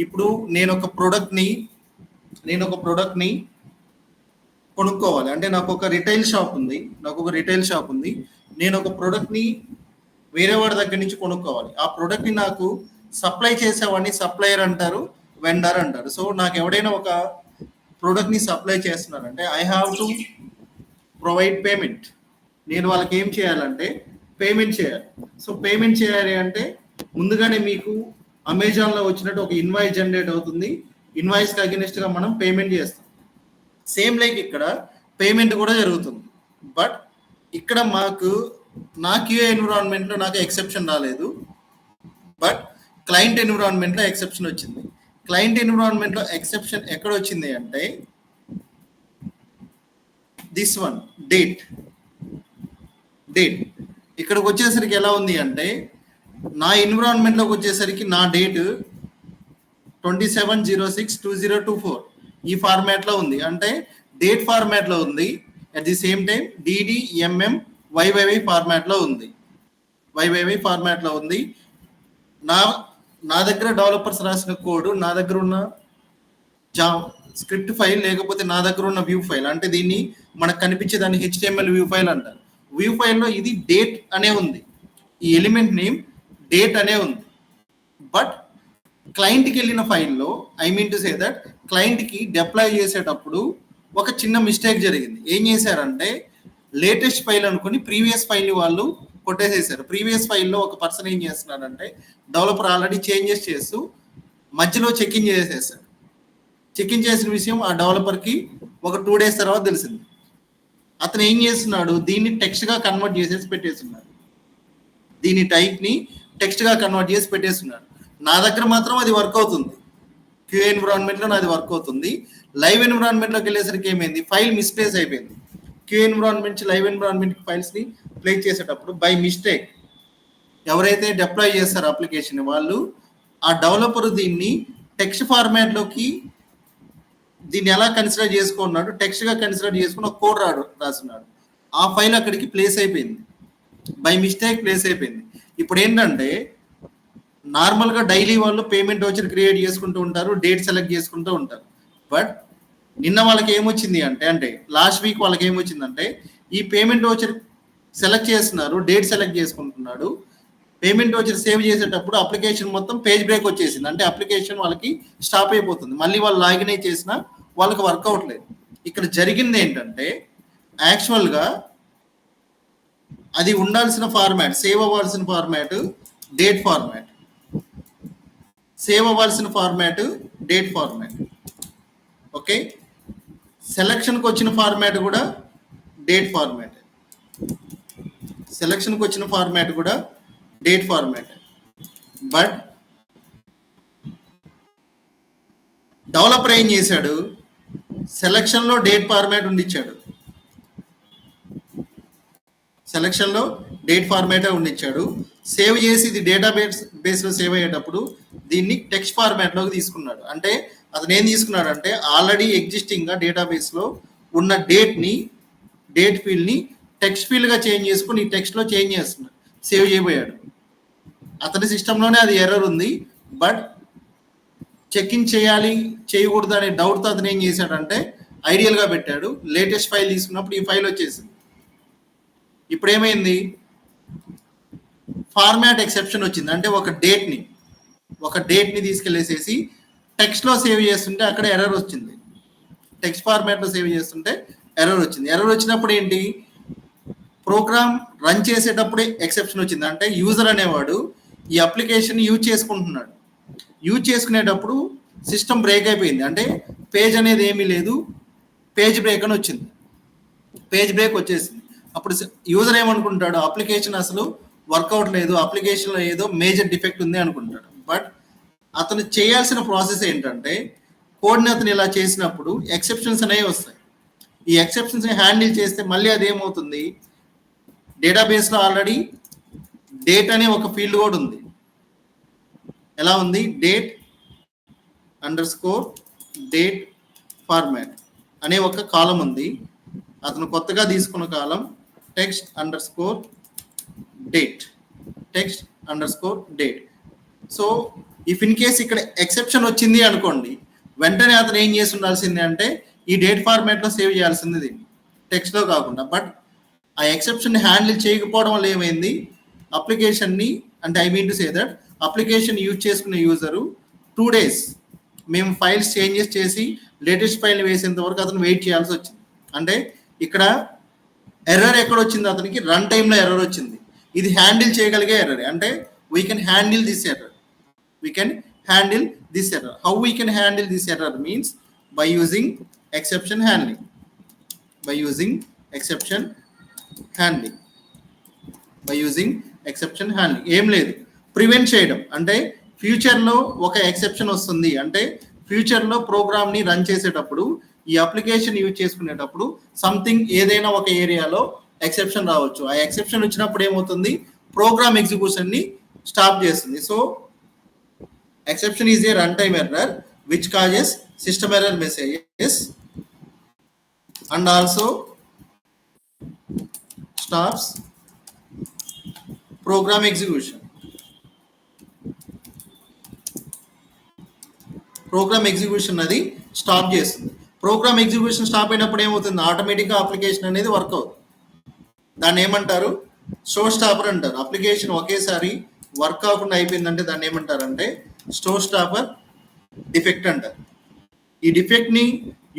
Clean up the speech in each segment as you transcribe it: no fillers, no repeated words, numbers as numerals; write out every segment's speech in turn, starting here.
ఇప్పుడు నేను ఒక ప్రోడక్ట్ని కొనుక్కోవాలి. అంటే నాకు ఒక రిటైల్ షాప్ ఉంది. నేను ఒక ప్రోడక్ట్ని వేరే వాడి దగ్గర నుంచి కొనుక్కోవాలి. ఆ ప్రోడక్ట్ని నాకు సప్లై చేసేవాడిని సప్లయర్ అంటారు, వెండర్ అంటారు. సో నాకు ఎవడైనా ఒక ప్రోడక్ట్ని సప్లై చేస్తున్నారంటే I have to provide payment. నేను వాళ్ళకి ఏం చేయాలంటే పేమెంట్ చేయాలి. సో పేమెంట్ చేయాలి అంటే ముందుగానే మీకు అమెజాన్లో వచ్చినట్టు ఒక ఇన్వాయిస్ జనరేట్ అవుతుంది. ఇన్వాయిస్కి అగెనిస్ట్గా మనం పేమెంట్ చేస్తాం. సేమ్ లైక్ ఇక్కడ పేమెంట్ కూడా జరుగుతుంది. బట్ ఇక్కడ నా క్యూఏ ఎన్విరాన్మెంట్లో నాకు ఎక్సెప్షన్ రాలేదు. బట్ క్లయింట్ ఎన్విరాన్మెంట్లో ఎక్సెప్షన్ వచ్చింది. క్లయింట్ ఎన్విరాన్మెంట్లో ఎక్సెప్షన్ ఎక్కడ వచ్చింది అంటే దిస్ వన్ డేట్. ఇక్కడికి వచ్చేసరికి ఎలా ఉంది అంటే నా ఎన్విరాన్మెంట్లోకి వచ్చేసరికి నా డేట్ 27/06/2024 ఈ ఫార్మాట్లో ఉంది. అంటే డేట్ ఫార్మాట్లో ఉంది. At the same time DDMM YYY ఫార్మాట్లో ఉంది. నా దగ్గర డెవలపర్స్ రాసిన కోడ్, నా దగ్గర ఉన్న స్క్రిప్ట్ ఫైల్, లేకపోతే నా దగ్గర ఉన్న వ్యూ ఫైల్. అంటే దీన్ని మనకు కనిపించేదాన్ని HTML వ్యూ ఫైల్ అంటారు. వ్యూ ఫైల్లో ఇది డేట్ అనే ఉంది, ఈ ఎలిమెంట్ నేమ్ డేట్ అనే ఉంది. బట్ క్లయింట్కి వెళ్ళిన ఫైల్లో క్లయింట్కి డిప్లాయ్ చేసేటప్పుడు ఒక చిన్న మిస్టేక్ జరిగింది. ఏం చేశారంటే లేటెస్ట్ ఫైల్ అనుకుని ప్రీవియస్ ఫైల్ని వాళ్ళు కొట్టేసేసారు. ప్రీవియస్ ఫైల్లో ఒక పర్సన్ ఏం చేస్తున్నారంటే డెవలపర్ ఆల్రెడీ చేంజెస్ చేస్తూ మధ్యలో చెక్ ఇన్ చేసేసారు. చెక్ ఇన్ చేసిన విషయం ఆ డెవలపర్కి ఒక 2 days తర్వాత తెలిసింది. అతను ఏం చేస్తున్నాడు, దీన్ని టెక్స్ట్గా కన్వర్ట్ చేసేసి పెట్టేస్తున్నాడు. దీని టైప్ని టెక్స్ట్గా కన్వర్ట్ చేసి పెట్టేస్తున్నాడు. నా దగ్గర మాత్రం అది వర్క్ అవుతుంది. క్యూఏ ఎన్విరాన్మెంట్లో నాది వర్క్ అవుతుంది. లైవ్ ఎన్విరాన్మెంట్లోకి వెళ్ళేసరికి ఏమైంది, ఫైల్ మిస్ప్లేస్ అయిపోయింది. క్యూఏ ఎన్విరాన్మెంట్ నుంచి లైవ్ ఎన్విరాన్మెంట్ ఫైల్స్ని ప్లే చేసేటప్పుడు బై మిస్టేక్ ఎవరైతే డిప్లాయ్ చేస్తారో అప్లికేషన్ వాళ్ళు, ఆ డెవలపర్ దీన్ని టెక్స్ట్ ఫార్మాట్లోకి దీన్ని ఎలా కన్సిడర్ చేసుకున్నాడు, టెక్స్ట్గా కన్సిడర్ చేసుకుని ఒక కోడ్ రాస్తున్నాడు. ఆ ఫైల్ అక్కడికి ప్లేస్ అయిపోయింది, బై మిస్టేక్ ప్లేస్ అయిపోయింది. ఇప్పుడు ఏంటంటే నార్మల్గా డైలీ వాళ్ళు పేమెంట్ వోచర్ క్రియేట్ చేసుకుంటూ ఉంటారు, డేట్ సెలెక్ట్ చేసుకుంటూ ఉంటారు. బట్ నిన్న వాళ్ళకి ఏమొచ్చింది అంటే లాస్ట్ వీక్ వాళ్ళకి ఏమొచ్చిందంటే ఈ పేమెంట్ వోచర్ సెలెక్ట్ చేస్తున్నారు, డేట్ సెలెక్ట్ చేసుకుంటున్నాడు. పేమెంట్ వోచర్ సేవ్ చేసేటప్పుడు అప్లికేషన్ మొత్తం పేజ్ బ్రేక్ వచ్చేసింది. అంటే అప్లికేషన్ వాళ్ళకి స్టాప్ అయిపోతుంది. మళ్ళీ వాళ్ళు లాగిన్ అయి చేసినా వాళ్ళకి వర్క్ అవ్వట్లేదు. ఇక్కడ జరిగింది ఏంటంటే యాక్చువల్గా అది ఉండాల్సిన ఫార్మాట్, సేవ్ అవ్వాల్సిన ఫార్మాట్ డేట్ ఫార్మాట్, సేవ్ అవ్వాల్సిన ఫార్మాట్ డేట్ ఫార్మాట్. ఓకే, సెలక్షన్కి వచ్చిన ఫార్మాట్ కూడా డేట్ ఫార్మాట్, సెలక్షన్కి వచ్చిన ఫార్మాట్ కూడా డేట్ ఫార్మాట్. బట్ డెవలపర్ ఏం చేశాడు, సెలక్షన్లో డేట్ ఫార్మాట్ ఉండిచ్చాడు, సెలక్షన్లో డేట్ ఫార్మాటే ఉండిచ్చాడు. సేవ్ చేసి ఇది డేటాబేస్లో సేవ్ అయ్యేటప్పుడు దీన్ని టెక్స్ట్ ఫార్మాట్లోకి తీసుకున్నాడు. అంటే అతను ఏం తీసుకున్నాడు అంటే ఆల్రెడీ ఎగ్జిస్టింగ్గా డేటాబేస్లో ఉన్న డేట్ ఫీల్డ్ని టెక్స్ట్ ఫీల్డ్గా చేంజ్ చేసుకుని ఈ టెక్స్ట్లో చేంజ్ చేస్తున్నాడు, సేవ్ చేయబోయాడు. అతని సిస్టంలోనే అది ఎర్రర్ ఉంది. బట్ చెక్ ఇన్ చేయాలి చేయకూడదు అనే డౌట్తో అతను ఏం చేశాడంటే ఐడియల్గా పెట్టాడు. లేటెస్ట్ ఫైల్ తీసుకున్నప్పుడు ఈ ఫైల్ వచ్చేసింది. ఇప్పుడు ఏమైంది, ఫార్మాట్ ఎక్సెప్షన్ వచ్చింది. అంటే ఒక డేట్ని తీసుకెళ్ళేసేసి టెక్స్ట్లో సేవ్ చేస్తుంటే అక్కడ ఎర్రర్ వచ్చింది. టెక్స్ట్ ఫార్మాట్లో సేవ్ చేస్తుంటే ఎర్రర్ వచ్చింది. ఎర్రర్ వచ్చినప్పుడు ఏంటి, ప్రోగ్రామ్ రన్ చేసేటప్పుడే ఎక్సెప్షన్ వచ్చింది. అంటే యూజర్ అనేవాడు ఈ అప్లికేషన్ యూజ్ చేసుకుంటున్నాడు, యూజ్ చేసుకునేటప్పుడు సిస్టమ్ బ్రేక్ అయిపోయింది. అంటే పేజ్ అనేది ఏమీ లేదు, పేజ్ బ్రేక్ అని వచ్చింది. పేజ్ బ్రేక్ వచ్చేసింది. అప్పుడు యూజర్ ఏమనుకుంటాడు, అప్లికేషన్ అసలు వర్కౌట్ లేదు, అప్లికేషన్లో ఏదో మేజర్ డిఫెక్ట్ ఉంది అనుకుంటాడు. బట్ అతను చేయాల్సిన ప్రాసెస్ ఏంటంటే కోడ్ని అతను ఇలా చేసినప్పుడు ఎక్సెప్షన్స్ అనేవి వస్తాయి. ఈ ఎక్సెప్షన్స్ని హ్యాండిల్ చేస్తే మళ్ళీ అది ఏమవుతుంది, డేటాబేస్లో ఆల్రెడీ డేట్ అనే ఒక ఫీల్డ్ కూడా ఉంది. ఎలా ఉంది, date_date ఫార్మాట్ అనే ఒక కాలం ఉంది. అతను కొత్తగా తీసుకున్న కాలం text_date. So if in case ఇక్కడ ఎక్సెప్షన్ వచ్చింది అనుకోండి, వెంటనే అతను ఏం చేసి ఉండాల్సింది అంటే ఈ డేట్ ఫార్మాట్లో సేవ్ చేయాల్సింది దీన్ని, టెక్స్ట్లో కాకుండా. బట్ ఆ ఎక్సెప్షన్ హ్యాండిల్ చేయకపోవడం వల్ల ఏమైంది, అప్లికేషన్ని అంటే I mean to say that application use చేసుకునే యూజరు 2 days మేము ఫైల్స్ చేంజెస్ చేసి లేటెస్ట్ ఫైల్ వేసేంత వరకు అతను వెయిట్ చేయాల్సి వచ్చింది. అంటే ఇక్కడ ఎర్రర్ ఎక్కడ వచ్చింది, అతనికి రన్ టైంలో ఎర్రర్ వచ్చింది. ఇది హ్యాండిల్ చేయగలిగే ఎర్రర్. అంటే we can handle this error, we can handle this error. How we can handle this error means by using exception handling. By using exception handling. By using exception handling. ఏం లేదు, prevent చేయడం. అంటే ఫ్యూచర్లో ఒక exception వస్తుంది అంటే ఫ్యూచర్లో ప్రోగ్రామ్ని రన్ చేసేటప్పుడు ఈ అప్లికేషన్ యూజ్ చేసుకునేటప్పుడు సంథింగ్ ఏదైనా ఒక ఏరియాలో ఎక్సెప్షన్ రావచ్చు. ఆ ఎక్సెప్షన్ వచ్చినప్పుడు ఏమవుతుంది, ప్రోగ్రామ్ ఎగ్జిక్యూషన్ని స్టాప్ చేస్తుంది. So exception is a runtime error which causes system error messages and also stops program execution. Program execution అది స్టాప్ చేస్తుంది. ప్రోగ్రామ్ ఎగ్జిక్యూషన్ స్టాప్ అయినప్పుడు ఏమవుతుంది, ఆటోమేటిక్గా అప్లికేషన్ అనేది వర్క్ అవుతుంది. దాన్ని ఏమంటారు, షో స్టాపర్ అంటారు. అప్లికేషన్ ఒకేసారి వర్క్ అవ్వకుండా అయిపోయిందంటే దాన్ని ఏమంటారంటే స్టో స్టాపర్ డిఫెక్ట్ అంటారు. ఈ డిఫెక్ట్ని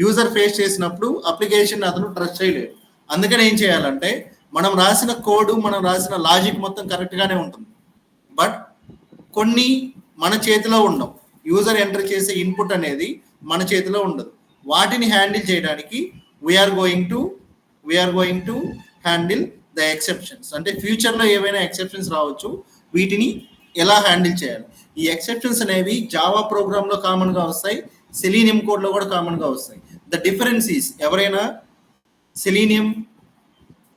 యూజర్ ఫేస్ చేసినప్పుడు అప్లికేషన్ అతను ట్రస్ట్ చేయలేడు. అందుకని ఏం చేయాలంటే మనం రాసిన కోడ్, మనం రాసిన లాజిక్ మొత్తం కరెక్ట్గానే ఉంటుంది, బట్ కొన్ని మన చేతిలో ఉండవు. యూజర్ ఎంటర్ చేసే ఇన్పుట్ అనేది మన చేతిలో ఉండదు. వాటిని హ్యాండిల్ చేయడానికి we are going to handle the exceptions. అంటే ఫ్యూచర్లో ఏవైనా ఎక్సెప్షన్స్ రావచ్చు, వీటిని ఎలా హ్యాండిల్ చేయాలి. ఈ ఎక్సెప్షన్స్ అనేవి జావా ప్రోగ్రామ్లో కామన్గా వస్తాయి, సెలీనియం కోడ్లో కూడా కామన్గా వస్తాయి. ద డిఫరెన్స్ ఈస్, ఎవరైనా సెలీనియం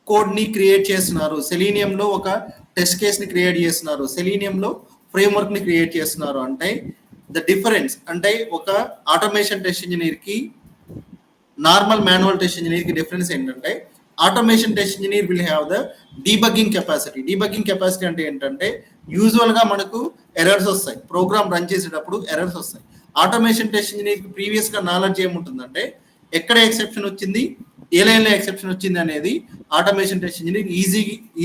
కోడ్ని క్రియేట్ చేస్తున్నారు, సెలీనియంలో ఒక టెస్ట్ కేస్ని క్రియేట్ చేస్తున్నారు, సెలీనియంలో ఫ్రేమ్వర్క్ని క్రియేట్ చేస్తున్నారు అంటే ద డిఫరెన్స్ అంటే ఒక ఆటోమేషన్ టెస్ట్ ఇంజనీర్కి నార్మల్ మాన్యువల్ టెస్ట్ ఇంజనీర్కి డిఫరెన్స్ ఏంటంటే automation test engineer will have the debugging capacity. Debugging capacity అంటే ఏంటంటే యూజువల్గా మనకు ఎర్రర్స్ వస్తాయి, ప్రోగ్రామ్ రన్ చేసేటప్పుడు ఎర్రర్స్ వస్తాయి. ఆటోమేషన్ టెస్ట్ ఇంజనీర్కి ప్రీవియస్గా నాలెడ్జ్ ఏముంటుందంటే ఎక్కడ ఎక్సెప్షన్ వచ్చింది, ఏ లైన్లో ఎక్సెప్షన్ వచ్చింది అనేది ఆటోమేషన్ టెస్ట్ ఇంజనీర్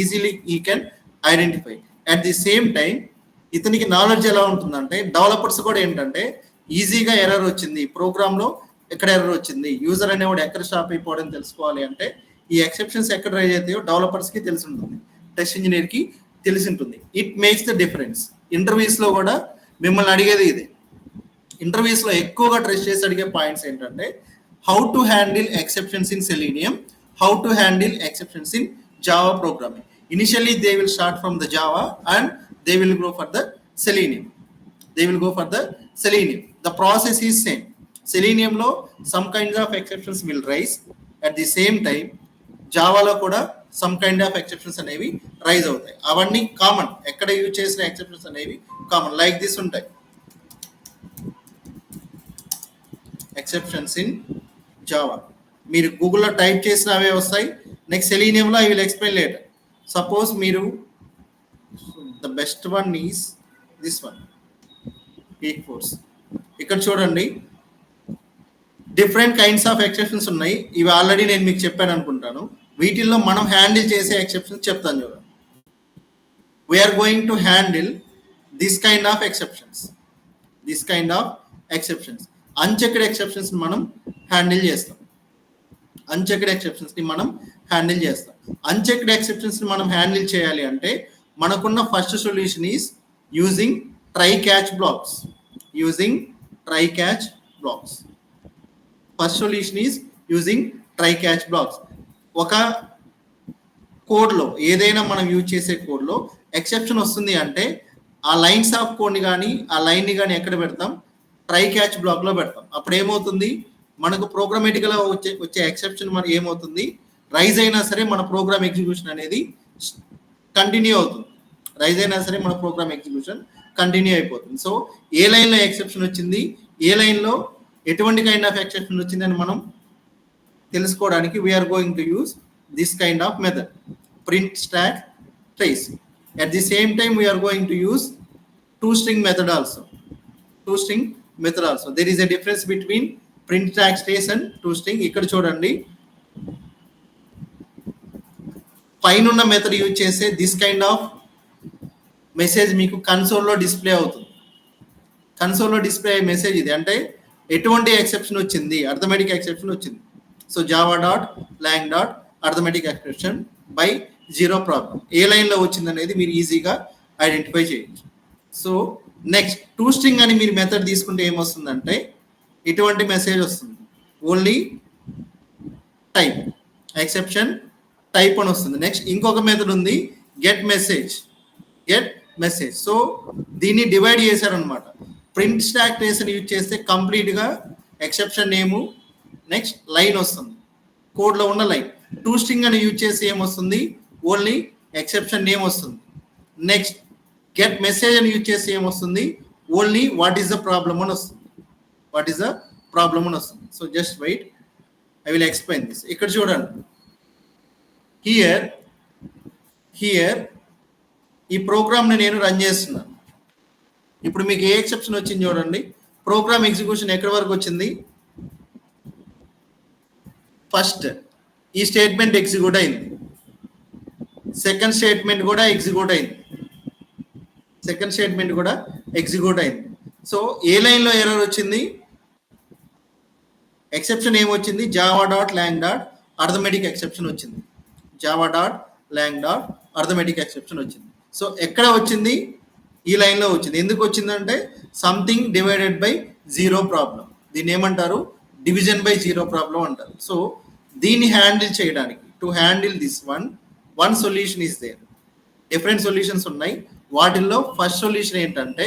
ఈజీలీ ఈ can identify. At the same time ఇతనికి నాలెడ్జ్ ఎలా ఉంటుందంటే డెవలపర్స్ కూడా ఏంటంటే ఈజీగా ఎర్రర్ వచ్చింది, ప్రోగ్రామ్లో ఎక్కడ ఎర్రర్ వచ్చింది, యూజర్ అనేవాడు ఎక్కడ స్టాప్ అయిపోవడం తెలుసుకోవాలి అంటే ఈ ఎక్సెప్షన్స్ ఎక్కడ రైజ్ అవుతాయో డెవలపర్స్కి తెలిసి ఉంటుంది, టెస్ట్ ఇంజనీర్కి తెలిసి ఉంటుంది. It makes the difference. ఇంటర్వ్యూస్లో కూడా మిమ్మల్ని అడిగేది ఇదే. ఇంటర్వ్యూస్లో ఎక్కువగా ట్రెస్ట్ చేసి అడిగే పాయింట్స్ ఏంటంటే how to handle exceptions in Selenium, how to handle exceptions in Java programming. Initially they will start from the Java and they will go for the Selenium. The process is same. సెలీనియంలో some kinds of exceptions will rise. At the same time జావాలో కూడా some kind of exceptions అనేవి rise అవుతాయి. అవన్నీ common, ఎక్కడ use చేసిన exceptions అనేవి common. Like this ఉంటాయి, ఎక్సెప్షన్స్ ఇన్ జావా. మీరు గూగుల్లో టైప్ చేసిన అవే వస్తాయి. నెక్స్ట్ సెలీనియంలో I will explain later. Suppose మీరు the best one is this one, peak force. ఇక్కడ చూడండి, డిఫరెంట్ కైండ్స్ ఆఫ్ ఎక్సెప్షన్స్ ఉన్నాయి. ఇవి ఆల్రెడీ నేను మీకు చెప్పాను అనుకుంటాను. వీటిల్లో మనం హ్యాండిల్ చేసే ఎక్సెప్షన్స్ చెప్తాను చూడండి. We are going to handle this kind of exceptions. Unchecked exceptions మనం హ్యాండిల్ చేస్తాం. అన్చెక్డ్ ఎక్సెప్షన్స్ని మనం హ్యాండిల్ చేయాలి అంటే మనకున్న first solution is using try catch blocks. First solution is using try catch blocks. ఒక కోడ్లో ఏదైనా మనం యూజ్ చేసే కోడ్లో ఎక్సెప్షన్ వస్తుంది అంటే ఆ లైన్స్ ఆఫ్ కోడ్ని కానీ ఆ లైన్ని కానీ ఎక్కడ పెడతాం, ట్రై క్యాచ్ బ్లాక్లో పెడతాం. అప్పుడు ఏమవుతుంది, మనకు ప్రోగ్రామేటిక్గా వచ్చే ఎక్సెప్షన్ మనకి ఏమవుతుంది, రైజ్ అయినా సరే మన ప్రోగ్రామ్ ఎగ్జిక్యూషన్ అనేది కంటిన్యూ అవుతుంది. అయిపోతుంది. సో ఏ లైన్లో ఎక్సెప్షన్ వచ్చింది, ఏ లైన్లో ఎటువంటి కైండ్ ఆఫ్ ఎక్సెప్షన్ వచ్చిందని మనం తెలుసుకోవడానికి we are going to use this kind of method, print stack trace. At the same time, we are going to use toString method also. toString method also. There is a difference between print stack trace and toString. ఇక్కడ చూడండి, పైన method use చేస్తే this kind of message మీకు కన్సోల్లో display అవుతుంది. కన్సోల్లో display అయ్యే message ఇది. అంటే ఎటువంటి ఎక్సెప్షన్ వచ్చింది, అర్థమెటిక్ ఎక్సెప్షన్ వచ్చింది. So Java dot lang dot arithmetic exception by zero problem, ఏ లైన్లో వచ్చింది అనేది మీరు ఈజీగా ఐడెంటిఫై చేయొచ్చు. సో నెక్స్ట్ toString అని మీరు మెథడ్ తీసుకుంటే ఏమొస్తుందంటే ఇటువంటి మెసేజ్ వస్తుంది, ఓన్లీ టైప్ ఎక్సెప్షన్ టైప్ అని వస్తుంది. నెక్స్ట్ ఇంకొక మెథడ్ ఉంది గెట్ మెసేజ్. సో దీన్ని డివైడ్ చేశారనమాట. ప్రింట్ స్టాక్ ట్రేస్ అని యూజ్ చేస్తే కంప్లీట్గా ఎక్సెప్షన్ నేము నెక్స్ట్ లైన్ వస్తుంది, కోడ్లో ఉన్న లైన్. toString అని యూజ్ చేసి ఏమొస్తుంది, ఓన్లీ ఎక్సెప్షన్ నేమ్ వస్తుంది. నెక్స్ట్ గెట్ మెసేజ్ అని యూజ్ చేసి ఏమొస్తుంది, only what is the problem అని వస్తుంది. So just wait, I will explain this. ఇక్కడ చూడండి, హియర్ ఈ ప్రోగ్రామ్ని నేను రన్ చేస్తున్నాను. ఇప్పుడు మీకు ఏ ఎక్సెప్షన్ వచ్చింది చూడండి. ప్రోగ్రామ్ ఎగ్జిక్యూషన్ ఎక్కడి వరకు వచ్చింది, ఫస్ట్ ఈ స్టేట్మెంట్ ఎగ్జిక్యూట్ అయింది, సెకండ్ స్టేట్మెంట్ కూడా ఎగ్జిక్యూట్ అయింది. సో ఏ లైన్లో ఎర్రర్ వచ్చింది, ఎక్సెప్షన్ ఏమొచ్చింది, Java dot lang dot arithmetic exception వచ్చింది. సో ఎక్కడ వచ్చింది, ఈ లైన్లో వచ్చింది. ఎందుకు వచ్చిందంటే something divided by zero problem. దీన్ని ఏమంటారు, డివిజన్ బై జీరో ప్రాబ్లం అంటారు. సో దీన్ని హ్యాండిల్ చేయడానికి, to handle this one solution is there. Different solutions ఉన్నాయి. వాటిల్లో ఫస్ట్ సొల్యూషన్ ఏంటంటే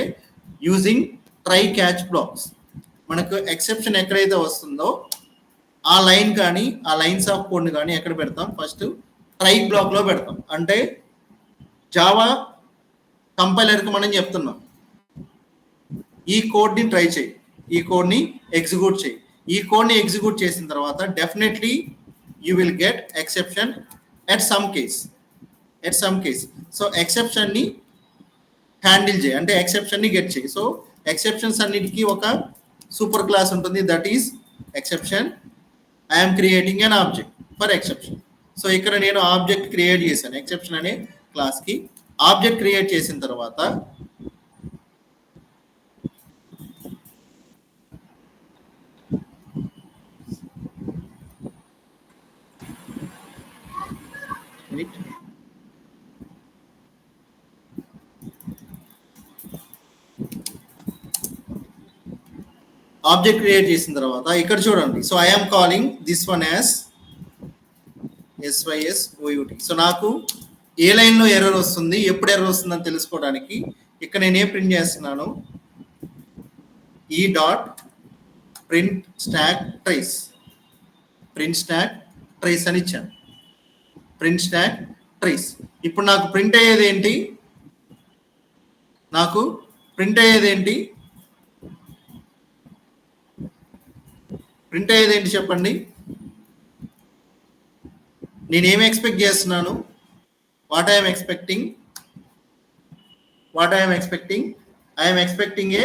యూజింగ్ ట్రై క్యాచ్ బ్లాక్స్. మనకు ఎక్సెప్షన్ ఎక్కడైతే వస్తుందో ఆ లైన్ కానీ ఆ లైన్స్ ఆఫ్ కోడ్ని కానీ ఎక్కడ పెడతాం, ఫస్ట్ ట్రై బ్లాక్లో పెడతాం. అంటే జావా కంపైలర్కి మనం చెప్తున్నాం, ఈ కోడ్ని ట్రై చేయి, ఈ కోడ్ని ఎగ్జిక్యూట్ చేయి. ఈ కోడ్ని ఎగ్జిక్యూట్ చేసిన తర్వాత definitely you will get exception at some case. So ఎక్సెప్షన్ని హ్యాండిల్ చేయి, అంటే ఎక్సెప్షన్ని గెట్ చేయి. సో ఎక్సెప్షన్స్ అన్నిటికీ ఒక సూపర్ క్లాస్ ఉంటుంది, that is exception. I'm creating an object for exception. So ఇక్కడ నేను ఆబ్జెక్ట్ క్రియేట్ చేశాను, ఎక్సెప్షన్ అనే క్లాస్కి ఆబ్జెక్ట్ క్రియేట్ చేసిన తర్వాత ఇక్కడ చూడండి. So I'm calling this one as SYSOUT. So నాకు ఏ లైన్లో ఎర్రర్ వస్తుంది, ఎప్పుడు ఎర్రర్ వస్తుందని తెలుసుకోవడానికి ఇక్కడ నేను ఏ ప్రింట్ చేస్తున్నాను, ఈ డాట్ ప్రింట్ స్టాక్ ట్రేస్ అని ఇచ్చాను. ఇప్పుడు నాకు ప్రింట్ అయ్యేది ఏంటి, చెప్పండి. నేనేమి ఎక్స్పెక్ట్ చేస్తున్నాను, what I'm expecting, I'm expecting a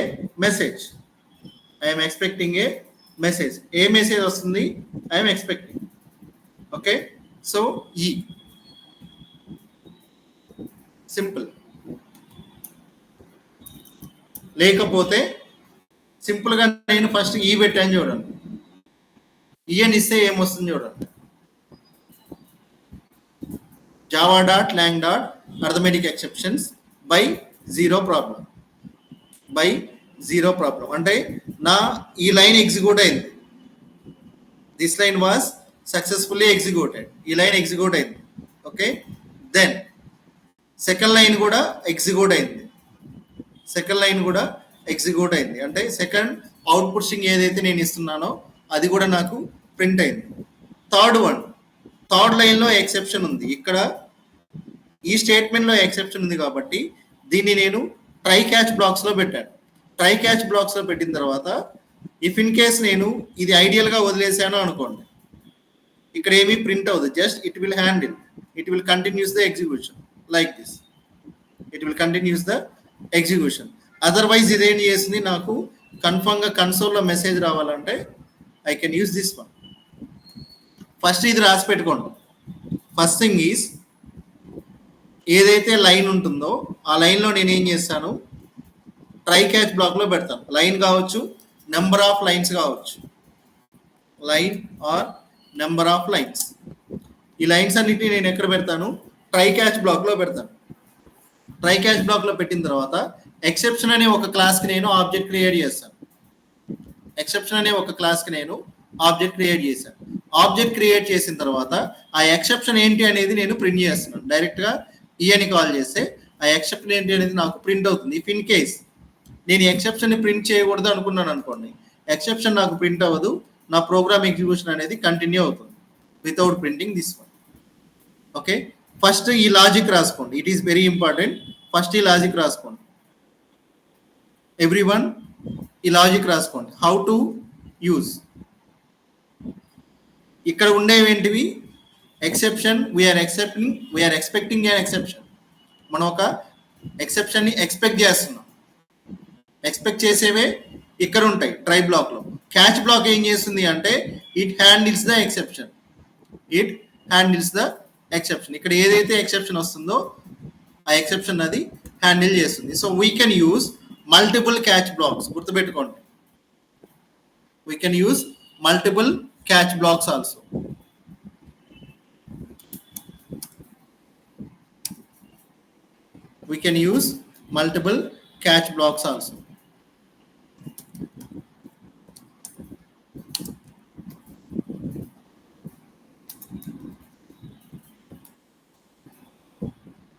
message. A message వస్తుంది, ఐఎమ్ ఎక్స్పెక్టింగ్. ఓకే, సో ఈ సింపుల్. లేకపోతే సింపుల్గా నేను ఫస్ట్ ఈ పెట్టాను చూడండి, ఈఎన్ ఇస్తే ఏమొస్తుంది చూడండి, Java dot lang dot arithmetic exceptions by zero problem. అంటే నా ఈ లైన్ ఎగ్జిక్యూట్ అయింది, this line was successfully executed, ఈ లైన్ ఎగ్జిక్యూట్ అయింది. ఓకే, దెన్ సెకండ్ లైన్ కూడా ఎగ్జిక్యూట్ అయింది. అంటే సెకండ్ అవుట్పుట్ స్ట్రింగ్ ఏదైతే నేను ఇస్తున్నానో అది కూడా నాకు ప్రింట్ అయింది. థర్డ్ లైన్లో ఎక్సెప్షన్ ఉంది, ఇక్కడ ఈ స్టేట్మెంట్లో ఎక్సెప్షన్ ఉంది కాబట్టి దీన్ని నేను ట్రై క్యాచ్ బ్లాక్స్లో పెట్టాను. పెట్టిన తర్వాత ఇఫ్ ఇన్ కేస్ నేను ఇది ఐడియల్గా వదిలేసాను అనుకోండి, ఇక్కడ ఏమీ ప్రింట్ అవ్వదు, just it will continuous the execution like this. Otherwise ఇదేం చేసింది, నాకు కన్ఫర్మ్గా కన్సోల్లో మెసేజ్ రావాలంటే I can use this one. First ఇది రాసి పెట్టుకోండి. ఫస్ట్ థింగ్ ఈజ్ ఏదైతే లైన్ ఉంటుందో ఆ లైన్లో నేను ఏం చేస్తాను, ట్రై క్యాచ్ బ్లాక్లో పెడతాను. లైన్ కావచ్చు, నెంబర్ ఆఫ్ లైన్స్ కావచ్చు, line or number of lines. ఈ లైన్స్ అన్నిటిని నేను ఎక్కడ పెడతాను, ట్రై క్యాచ్ బ్లాక్లో పెడతాను. ట్రై క్యాచ్ బ్లాక్లో పెట్టిన తర్వాత ఎక్సెప్షన్ అనే ఒక క్లాస్కి నేను ఆబ్జెక్ట్ క్రియేట్ చేస్తాను. ఎక్సెప్షన్ అనే ఒక క్లాస్కి నేను ఆబ్జెక్ట్ క్రియేట్ చేశాను. ఆబ్జెక్ట్ క్రియేట్ చేసిన తర్వాత ఆ ఎక్సెప్షన్ ఏంటి అనేది నేను ప్రింట్ చేస్తున్నాను. డైరెక్ట్గా ఈ అని కాల్ చేస్తే ఆ ఎక్సెప్షన్ ఏంటి అనేది నాకు ప్రింట్ అవుతుంది. ఇఫ్ ఇన్ కేస్ నేను ఎక్సెప్షన్ని ప్రింట్ చేయకూడదు అనుకున్నాను అనుకోండి, ఎక్సెప్షన్ నాకు ప్రింట్ అవ్వదు, నా ప్రోగ్రామ్ ఎగ్జిక్యూషన్ అనేది కంటిన్యూ అవుతుంది without printing this one. Okay, first ఈ లాజిక్ రాసుకోండి. It is very important. First ఈ లాజిక్ రాసుకోండి. ఎవ్రీ వన్ ఈ లాజిక్ రాసుకోండి. How to use. ఇక్కడ ఉండేవి ఏంటివి, exception. We are expecting an exception. మనం ఒక ఎక్సెప్షన్ని ఎక్స్పెక్ట్ చేస్తున్నాం. ఎక్స్పెక్ట్ చేసేవే ఇక్కడ ఉంటాయి ట్రై బ్లాక్లో. క్యాచ్ బ్లాక్ ఏం చేస్తుంది అంటే ఇట్ హ్యాండిల్స్ ద ఎక్సెప్షన్. ఇక్కడ ఏదైతే ఎక్సెప్షన్ వస్తుందో ఆ ఎక్సెప్షన్ అది హ్యాండిల్ చేస్తుంది. So we can use multiple catch blocks. గుర్తుపెట్టుకోండి, we can use multiple catch blocks also. We can use multiple catch blocks also.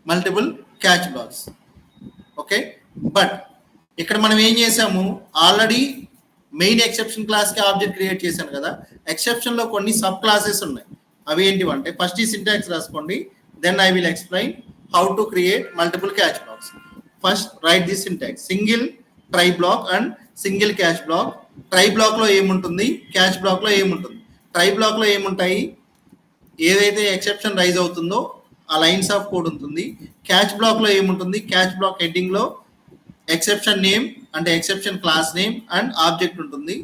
Multiple catch blocks. Okay, but ఇక్కడ మనం ఏం చేసాము, ఆల్రెడీ మెయిన్ ఎక్సెప్షన్ క్లాస్కి object create చేశాను కదా. ఎక్సెప్షన్లో కొన్ని సబ్ క్లాసెస్ ఉన్నాయి. అవి ఏంటివంటే ఫస్ట్ ఈ సింటాక్స్ రాసుకోండి, then I will explain how to create multiple catch blocks. First write this syntax, single try block and single catch block. Try బ్లాక్లో ఏముంటుంది, క్యాచ్ బ్లాక్లో ఏముంటుంది. ట్రై బ్లాక్లో ఏముంటాయి, ఏదైతే ఎక్సెప్షన్ రైజ్ అవుతుందో ఆ లైన్స్ ఆఫ్ కోడ్ ఉంటుంది. క్యాచ్ బ్లాక్లో ఏముంటుంది, క్యాచ్ బ్లాక్ హెడ్డింగ్లో ఎక్సెప్షన్ నేమ్ అంటే exception class name and object ఉంటుంది.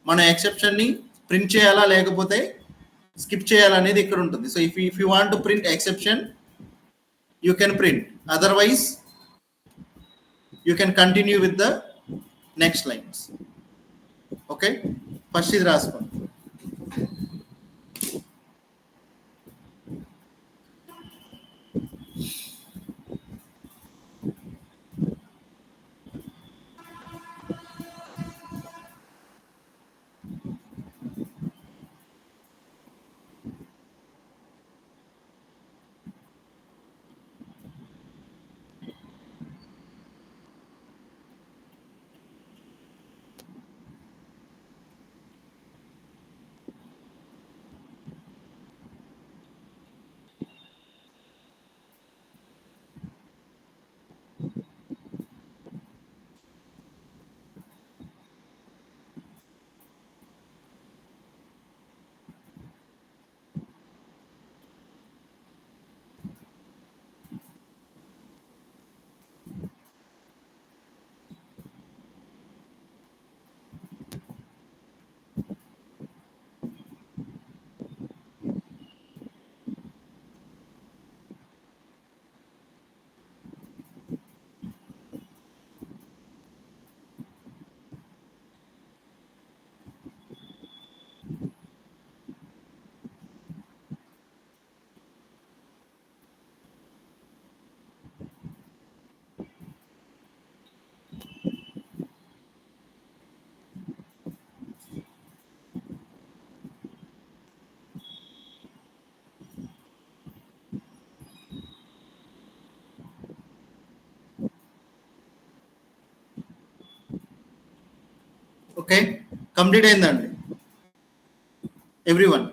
మనం ఎక్సెప్షన్ని ప్రింట్ చేయాలా లేకపోతే స్కిప్ చేయాలనేది ఇక్కడ ఉంటుంది. So if you want to print exception you can print, otherwise you can continue with the next lines. Okay, first ఇది రాసుకోండి. ఓకే, కంప్లీట్ అయిందండి ఎవ్రీవన్?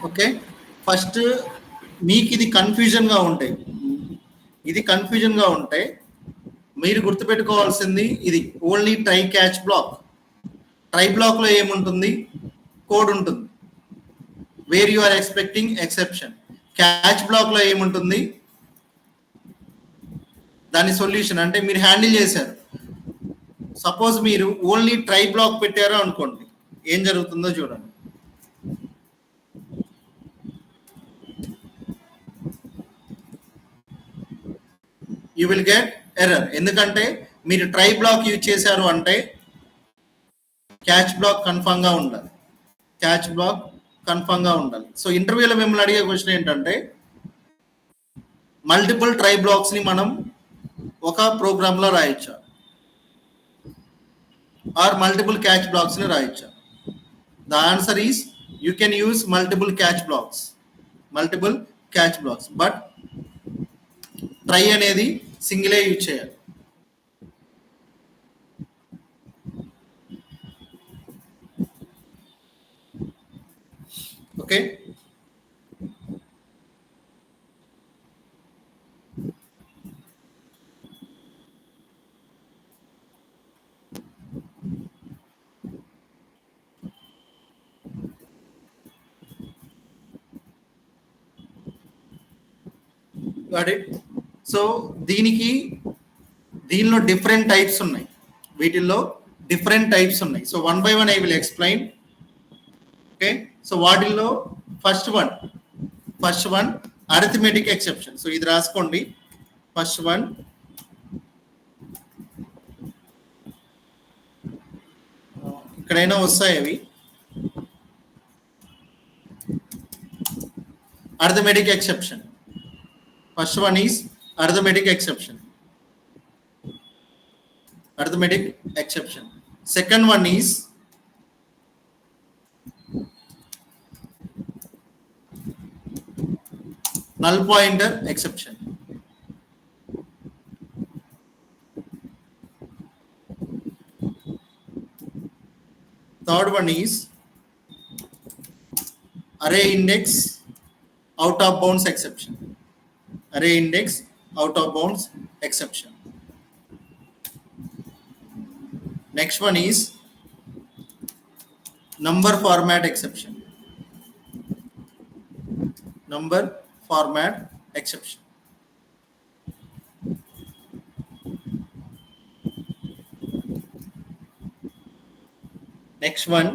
ఓకే, ఫస్ట్ మీకు ఇది కన్ఫ్యూజన్గా ఉంటాయి. మీరు గుర్తుపెట్టుకోవాల్సింది ఇది only try catch block. Try బ్లాక్లో ఏముంటుంది, కోడ్ ఉంటుంది where you are expecting exception. Catch బ్లాక్లో ఏముంటుంది, దాని సొల్యూషన్ అంటే మీరు హ్యాండిల్ చేశారు. సపోజ్ మీరు ఓన్లీ ట్రై బ్లాక్ పెట్టారు అనుకోండి, ఏం జరుగుతుందో చూడండి. You will get error. ఎందుకంటే మీరు ట్రై బ్లాక్ యూజ్ చేశారు అంటే క్యాచ్ బ్లాక్ కన్ఫర్మ్ గా ఉండాలి. క్యాచ్ బ్లాక్ కన్ఫర్మ్ గా ఉండాలి. సో ఇంటర్వ్యూలో మిమ్మల్ని అడిగే క్వశ్చన్ ఏంటంటే మల్టిపుల్ ట్రై బ్లాక్స్ ని మనం ఒక ప్రోగ్రామ్ లో రాయొచ్చా ఆర్ మల్టిపుల్ క్యాచ్ బ్లాక్స్ ని రాయొచ్చా? The answer is you can use multiple catch blocks. Multiple catch blocks, but try అనేది సింగిలే యూజ్ చేయాలి. Okay, got it. సో దీనిలో డిఫరెంట్ టైప్స్ ఉన్నాయి. వీటిల్లో డిఫరెంట్ టైప్స్ ఉన్నాయి. So one by one I will explain. Okay, so వాటిల్లో first one arithmetic exception. So ఇది రాసుకోండి. ఫస్ట్ వన్ ఇక్కడైనా వస్తాయి అవి. Arithmetic exception. First one is arithmetic exception. Arithmetic exception. Second one is null pointer exception. Third one is array index out of bounds exception. Array index out of bounds exception. Next one is number format exception. Number format exception. Next one,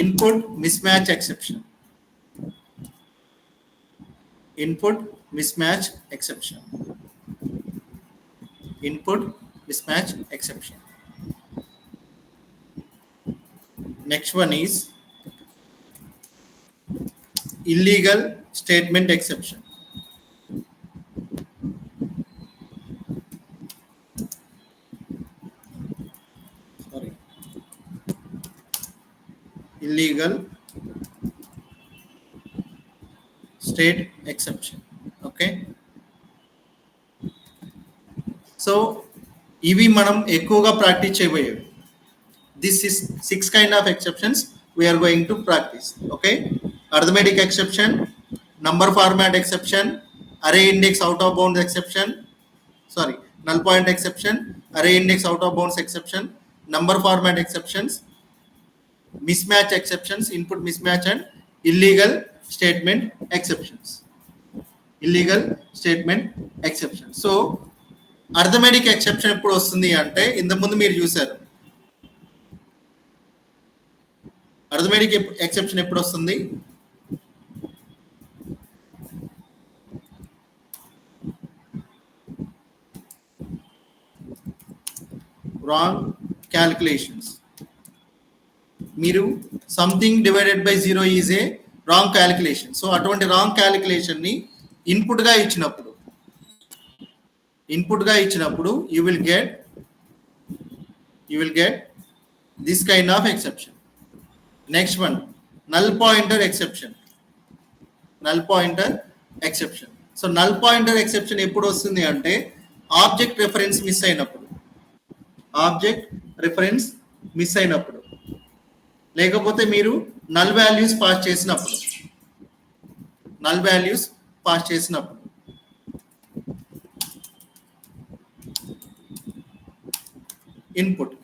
input mismatch exception. Input mismatch exception. Input mismatch exception. Next one is illegal statement exception. Sorry. Illegal state exception. Okay, so ఇవి మనం ఎక్కువగా practice చేయబోయేవి. This is 6 kind of exceptions we are going to practice. Okay, arithmetic exception, number format exception, array index out of bounds exception, sorry, null point exception, array index out of bounds exception, number format exceptions, mismatch exceptions, input mismatch, and illegal statement exceptions. Illegal statement exception. So arithmetic exception ఎప్పుడు వస్తుంది అంటే ఇంత ముందు మీరు చూసారు. Arithmetic exception ఎప్పుడు వస్తుంది? Wrong calculations. మీరు something divided by 0 is a wrong calculation. So అటువంటి రాంగ్ క్యాలిక్యులేషన్ ని ఇన్పుట్ గా ఇచ్చినప్పుడు you will get this kind of exception. Next one, null pointer exception. Null pointer exception. So null pointer exception ఎప్పుడు వస్తుంది అంటే object reference miss అయినప్పుడు, లేకపోతే మీరు నల్ వాల్యూస్ పాస్ చేసినప్పుడు.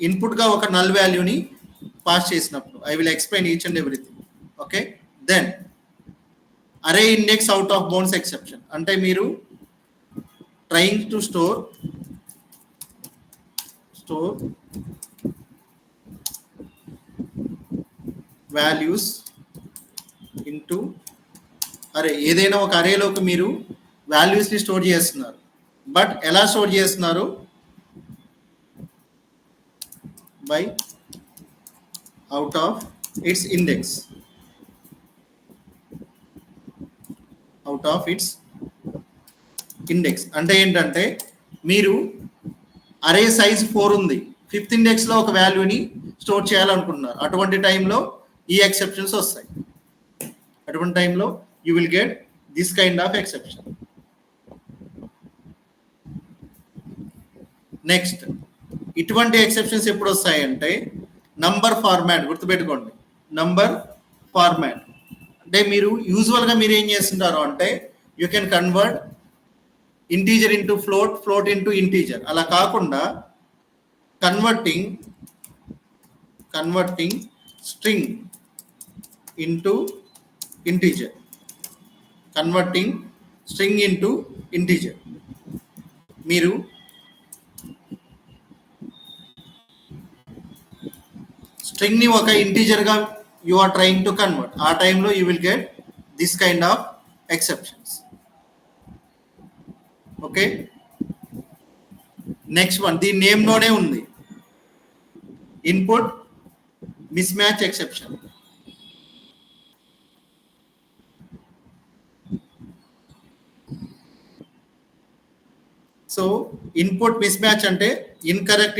ఇన్పుట్ గా ఒక నల్ వాల్యూని పాస్ చేసినప్పుడు. I will explain each and everything. Okay, then array index out of bounds exception. అంటే మీరు trying to store values into array ఏదైనా ఒక అరేలోకి మీరు వాల్యూస్ని స్టోర్ చేస్తున్నారు. బట్ ఎలా స్టోర్ చేస్తున్నారు? By out of it's index. Out of it's index అంటే ఏంటంటే మీరు అరే సైజ్ 4 ఉంది, 5th ఇండెక్స్లో ఒక వాల్యూని స్టోర్ చేయాలనుకుంటున్నారు. అటువంటి టైంలో ఈ ఎక్సెప్షన్స్ వస్తాయి. అటువంటి టైంలో you will get this kind of exception. Next ఇటువంటి ఎక్సెప్షన్స్ ఎప్పుడు వస్తాయంటే నంబర్ ఫార్మాట్. గుర్తుపెట్టుకోండి, నంబర్ ఫార్మాట్ అంటే మీరు యూజువల్గా మీరు ఏం చేస్తుంటారు అంటే you can convert integer into float, float into integer. అలా కాకుండా converting string into integer, converting string into integer. మీరు స్ట్రింగ్ని ఒక ఇంటీజర్గా you are trying to convert. ఆ టైంలో you will get this kind of exceptions. Okay, next one దీని నేమ్లోనే ఉంది, input mismatch exception. So input mismatch అంటే incorrect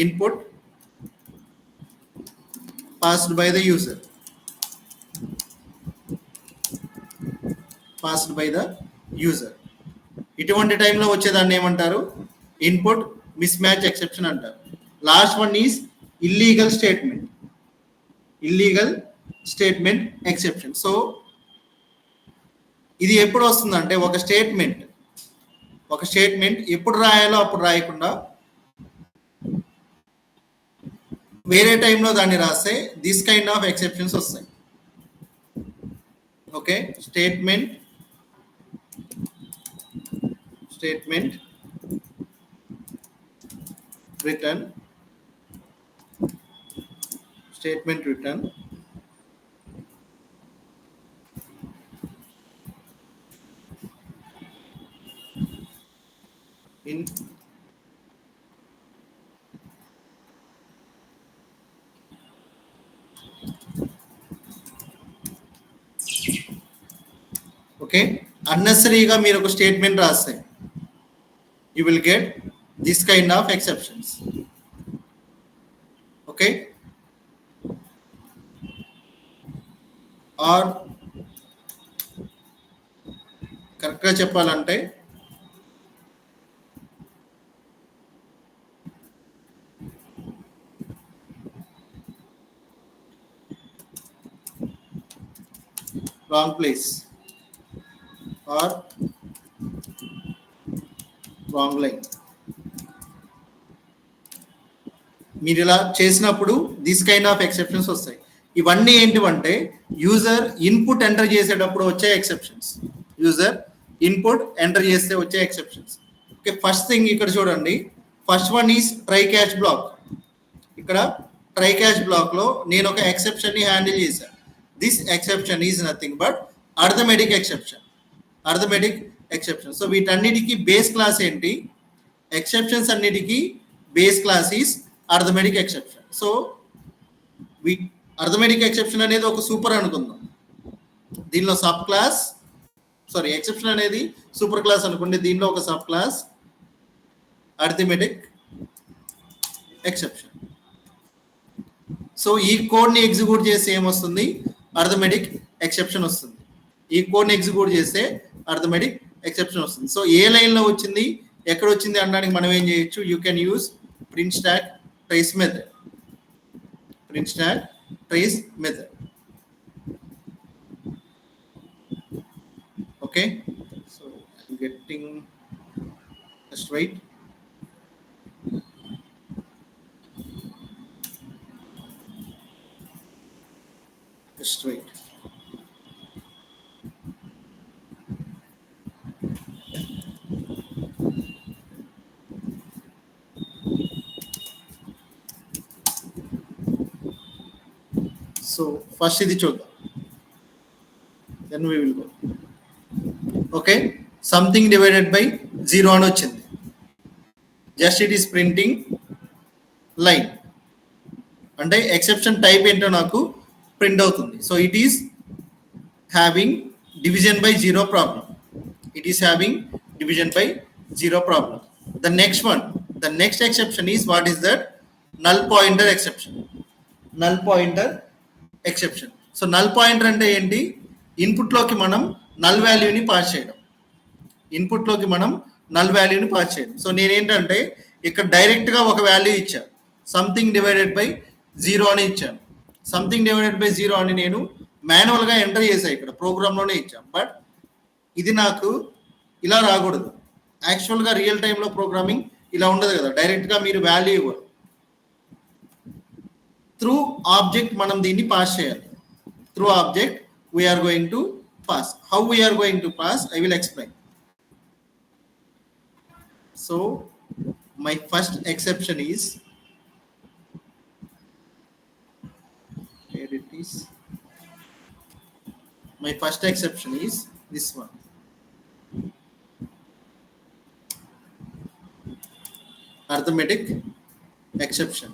input passed by the user. ఇటువంటి టైంలో వచ్చేదాన్ని ఏమంటారు? ఇన్పుట్ మిస్ మ్యాచ్ ఎక్సెప్షన్ అంటారు. Last one is illegal statement exception. So ఇది ఎప్పుడు వస్తుందంటే ఒక స్టేట్మెంట్ ఎప్పుడు రాయాలో అప్పుడు రాయకుండా వేరే టైంలో దాన్ని రాస్తే దిస్ కైండ్ ఆఫ్ ఎక్సెప్షన్స్ వస్తాయి. Okay, statement return in okay, అన్నెసరీగా మీరు ఒక స్టేట్మెంట్ రాస్తే you will get this kind of exceptions. Okay, or కరెక్ట్గా చెప్పాలంటే wrong place or wrong line. మీరు ఇలా చేసినప్పుడు దిస్ కైండ్ ఆఫ్ ఎక్సెప్షన్స్ వస్తాయి. ఇవన్నీ ఏంటివంటే యూజర్ ఇన్పుట్ ఎంటర్ చేసేటప్పుడు వచ్చే ఎక్సెప్షన్స్. ఓకే, ఫస్ట్ థింగ్ ఇక్కడ చూడండి, first one is try catch black. ఇక్కడ ట్రై క్యాచ్ బ్లాక్ లో నేను ఒక ఎక్సెప్షన్ ని హ్యాండిల్ చేశాను. This exception is nothing but arithmetic exception. So వీటన్నిటికీ బేస్ క్లాస్ ఏంటి? ఎక్సెప్షన్స్ అన్నిటికీ base class is arithmetic exception. So arithmetic exception అనేది ఒక సూపర్ అనుకుందాం. దీనిలో సబ్ క్లాస్ ఎక్సెప్షన్ అనేది సూపర్ క్లాస్ అనుకోండి. దీనిలో ఒక sub class arithmetic exception. So ఈ కోడ్ని ఎగ్జిక్యూట్ చేస్తే ఏమొస్తుంది? అర్థమెటిక్ ఎక్సెప్షన్ వస్తుంది. ఈ కోడ్ని ఎగ్జిక్యూట్ చేస్తే అర్థమెటిక్ ఎక్సెప్షన్ వస్తుంది. సో ఏ లైన్లో వచ్చింది, ఎక్కడ వచ్చింది అనడానికి మనం ఏం చేయొచ్చు? You can use print stack trace method. Okay, so I'm getting just right. So first ఇది చూద్దాం, then we will go. Okay, something divided by 0 అని వచ్చింది. Just it is printing line అంటే ఎక్సెప్షన్ టైప్ ఏంటో నాకు ప్రింట్ అవుతుంది. So it is having division by 0 problem. It is having division by 0 problem. The next exception is, what is that? Null pointer exception. Null pointer exception. So null pointer అంటే ఏంటి? Input లోకి మనం null వాల్యూని pass చేయడం. Input లోకి మనం null వాల్యూని pass చేయడం. సో నేనేంటంటే ఇక్కడ డైరెక్ట్ గా ఒక వాల్యూ ఇచ్చాను, సంథింగ్ డివైడెడ్ బై 0 అని ఇచ్చాను. సంథింగ్ డివైడెడ్ బై 0 అని నేను మాన్యువల్ గా ఎంటర్ చేశాను, ఇక్కడ ప్రోగ్రామ్ లోనే ఇచ్చాను. బట్ ఇది నాకు ఇలా రాకూడదు. యాక్చువల్గా రియల్ టైంలో ప్రోగ్రామింగ్ ఇలా ఉండదు కదా, డైరెక్ట్గా మీరు వాల్యూ ఇవ్వరు. త్రూ ఆబ్జెక్ట్ మనం దీన్ని పాస్ చేయాలి. Through object we are going to pass. How we are going to pass I will explain. So my first exception is, my first exception is this one. Arithmetic exception.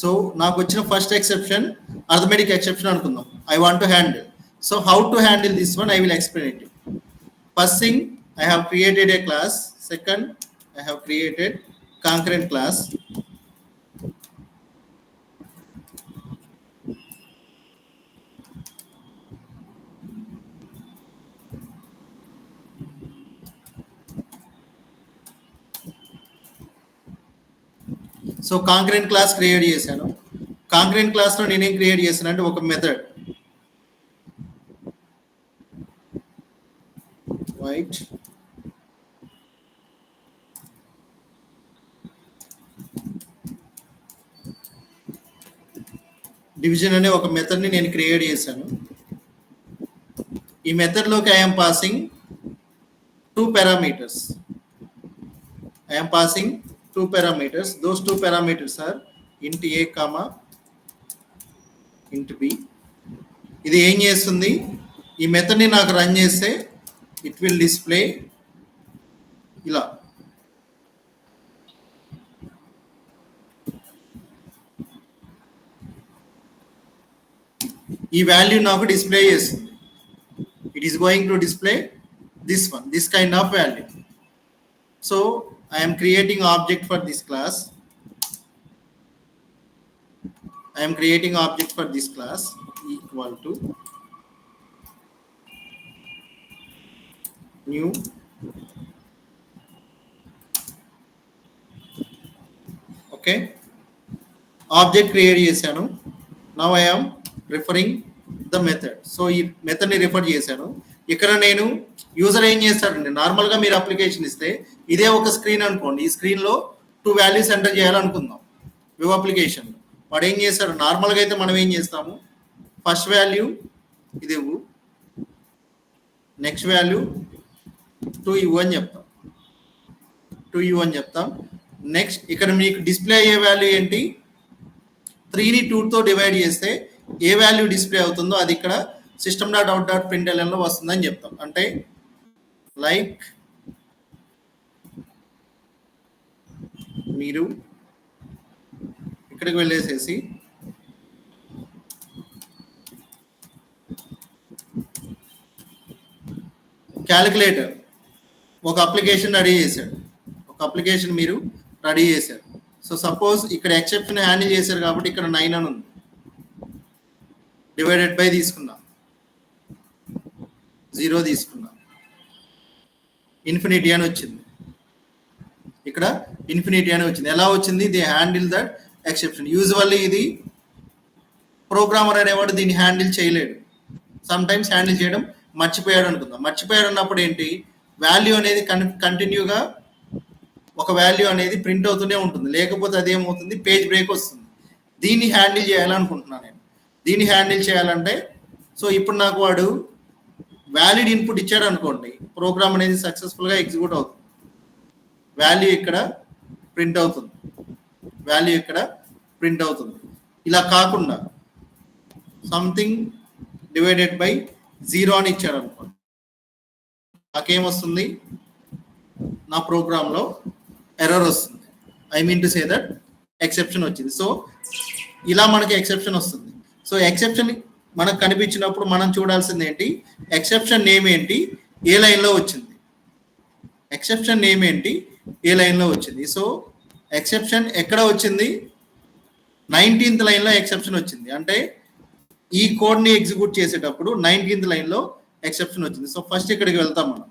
So నాకు వచ్చిన first exception arithmetic exception అనుకుందాం. I want to handle. So how to handle this one I will explain it. First thing, I have created a class. Second, I have created concurrent class. So concurrent class create చేశాను. Concurrent క్లాస్లో నేనేం create చేశాను అంటే ఒక method, white division అనే ఒక మెథడ్ని నేను create చేశాను. ఈ మెథడ్లోకి I'm passing 2 parameters. I am passing 2 parameters. Those 2 parameters are int a comma int b. ఇది ఏం చేస్తుంది, ఈ మెథడ్ని నాకు రన్ చేస్తే ఇట్ విల్ డిస్ప్లే ఇలా. ఈ వాల్యూ నాకు డిస్ప్లే చేస్తుంది. It is going to display this one, this kind of value. So I am creating object for this class. I am creating object for this class equal to new okay object create చేశాను. Now I am referring the method. So ఈ method ని refer చేశాను. ఇక్కడ నేను user ఏం చేస్తాడండి, నార్మల్గా మీరు అప్లికేషన్ ఇస్తే ఇదే ఒక స్క్రీన్ అనుకోండి, ఈ స్క్రీన్లో 2 వాల్యూస్ ఎంటర్ చేయాలనుకుందాం వెబ్ అప్లికేషన్లో. వాడు ఏం చేస్తాడు, నార్మల్గా అయితే మనం ఏం చేస్తాము, ఫస్ట్ వాల్యూ ఇది ఇవ్వు, నెక్స్ట్ వాల్యూ 2 ఇవ్వు అని చెప్తాం, 2 ఇవ్వు అని చెప్తాం. నెక్స్ట్ ఇక్కడ మీకు డిస్ప్లే అయ్యే వాల్యూ ఏంటి, 3ని 2తో డివైడ్ చేస్తే ఏ వాల్యూ డిస్ప్లే అవుతుందో అది ఇక్కడ system.out.println లో వస్తుందని చెప్తాం. అంటే లైక్ మీరు ఇక్కడికి వెళ్ళేసేసి క్యాలిక్యులేటర్ ఒక అప్లికేషన్ రెడీ చేశాడు, ఒక అప్లికేషన్ మీరు రెడీ చేశారు. సో సపోజ్ ఇక్కడ ఎక్సెప్షన్ హ్యాండిల్ చేశారు కాబట్టి ఇక్కడ 9 అని ఉంది, డివైడెడ్ బై తీసుకున్నాం, 0 తీసుకున్నాం, ఇన్ఫినిటీ అని వచ్చింది, ఇక్కడ ఇన్ఫినిటీ అని వచ్చింది. ఎలా వచ్చింది, they handle that exception. Usually ఇది ప్రోగ్రామర్ అనేవాడు దీన్ని హ్యాండిల్ చేయలేడు, సమ్ టైమ్స్ హ్యాండిల్ చేయడం మర్చిపోయాడు అనుకుందాం. మర్చిపోయాడు అన్నప్పుడు ఏంటి, వాల్యూ అనేది కంటిన్యూగా ఒక వాల్యూ అనేది ప్రింట్ అవుతూనే ఉంటుంది, లేకపోతే అదేమవుతుంది, పేజ్ బ్రేక్ వస్తుంది. దీన్ని హ్యాండిల్ చేయాలనుకుంటున్నాను నేను. దీన్ని హ్యాండిల్ చేయాలంటే, సో ఇప్పుడు నాకు వాడు వ్యాలిడ్ ఇన్పుట్ ఇచ్చాడు అనుకోండి, ప్రోగ్రామ్ అనేది సక్సెస్ఫుల్గా ఎగ్జిక్యూట్ అవుతుంది. వాల్యూ ఇక్కడ ప్రింట్ అవుతుంది, వాల్యూ ఇక్కడ ప్రింట్ అవుతుంది. ఇలా కాకుండా సంథింగ్ డివైడెడ్ బై 0 అని ఇచ్చాడు అనుకోండి, నాకేమొస్తుంది, నా ప్రోగ్రాంలో ఎర్రర్ వస్తుంది. I mean to say that exception వచ్చింది. సో ఇలా మనకి ఎక్సెప్షన్ వస్తుంది. సో ఎక్సెప్షన్ మనకు కనిపించినప్పుడు మనం చూడాల్సింది ఏంటి, ఎక్సెప్షన్ నేమ్ ఏంటి, ఏ లైన్లో వచ్చింది, ఎక్సెప్షన్ నేమ్ ఏంటి, ఏ లైన్లో వచ్చింది. సో ఎక్సెప్షన్ ఎక్కడ వచ్చింది, 19th లైన్లో ఎక్సెప్షన్ వచ్చింది. అంటే ఈ కోడ్ని ఎగ్జిక్యూట్ చేసేటప్పుడు 19th లైన్లో ఎక్సెప్షన్ వచ్చింది. సో ఫస్ట్ ఇక్కడికి వెళ్తాం మనం.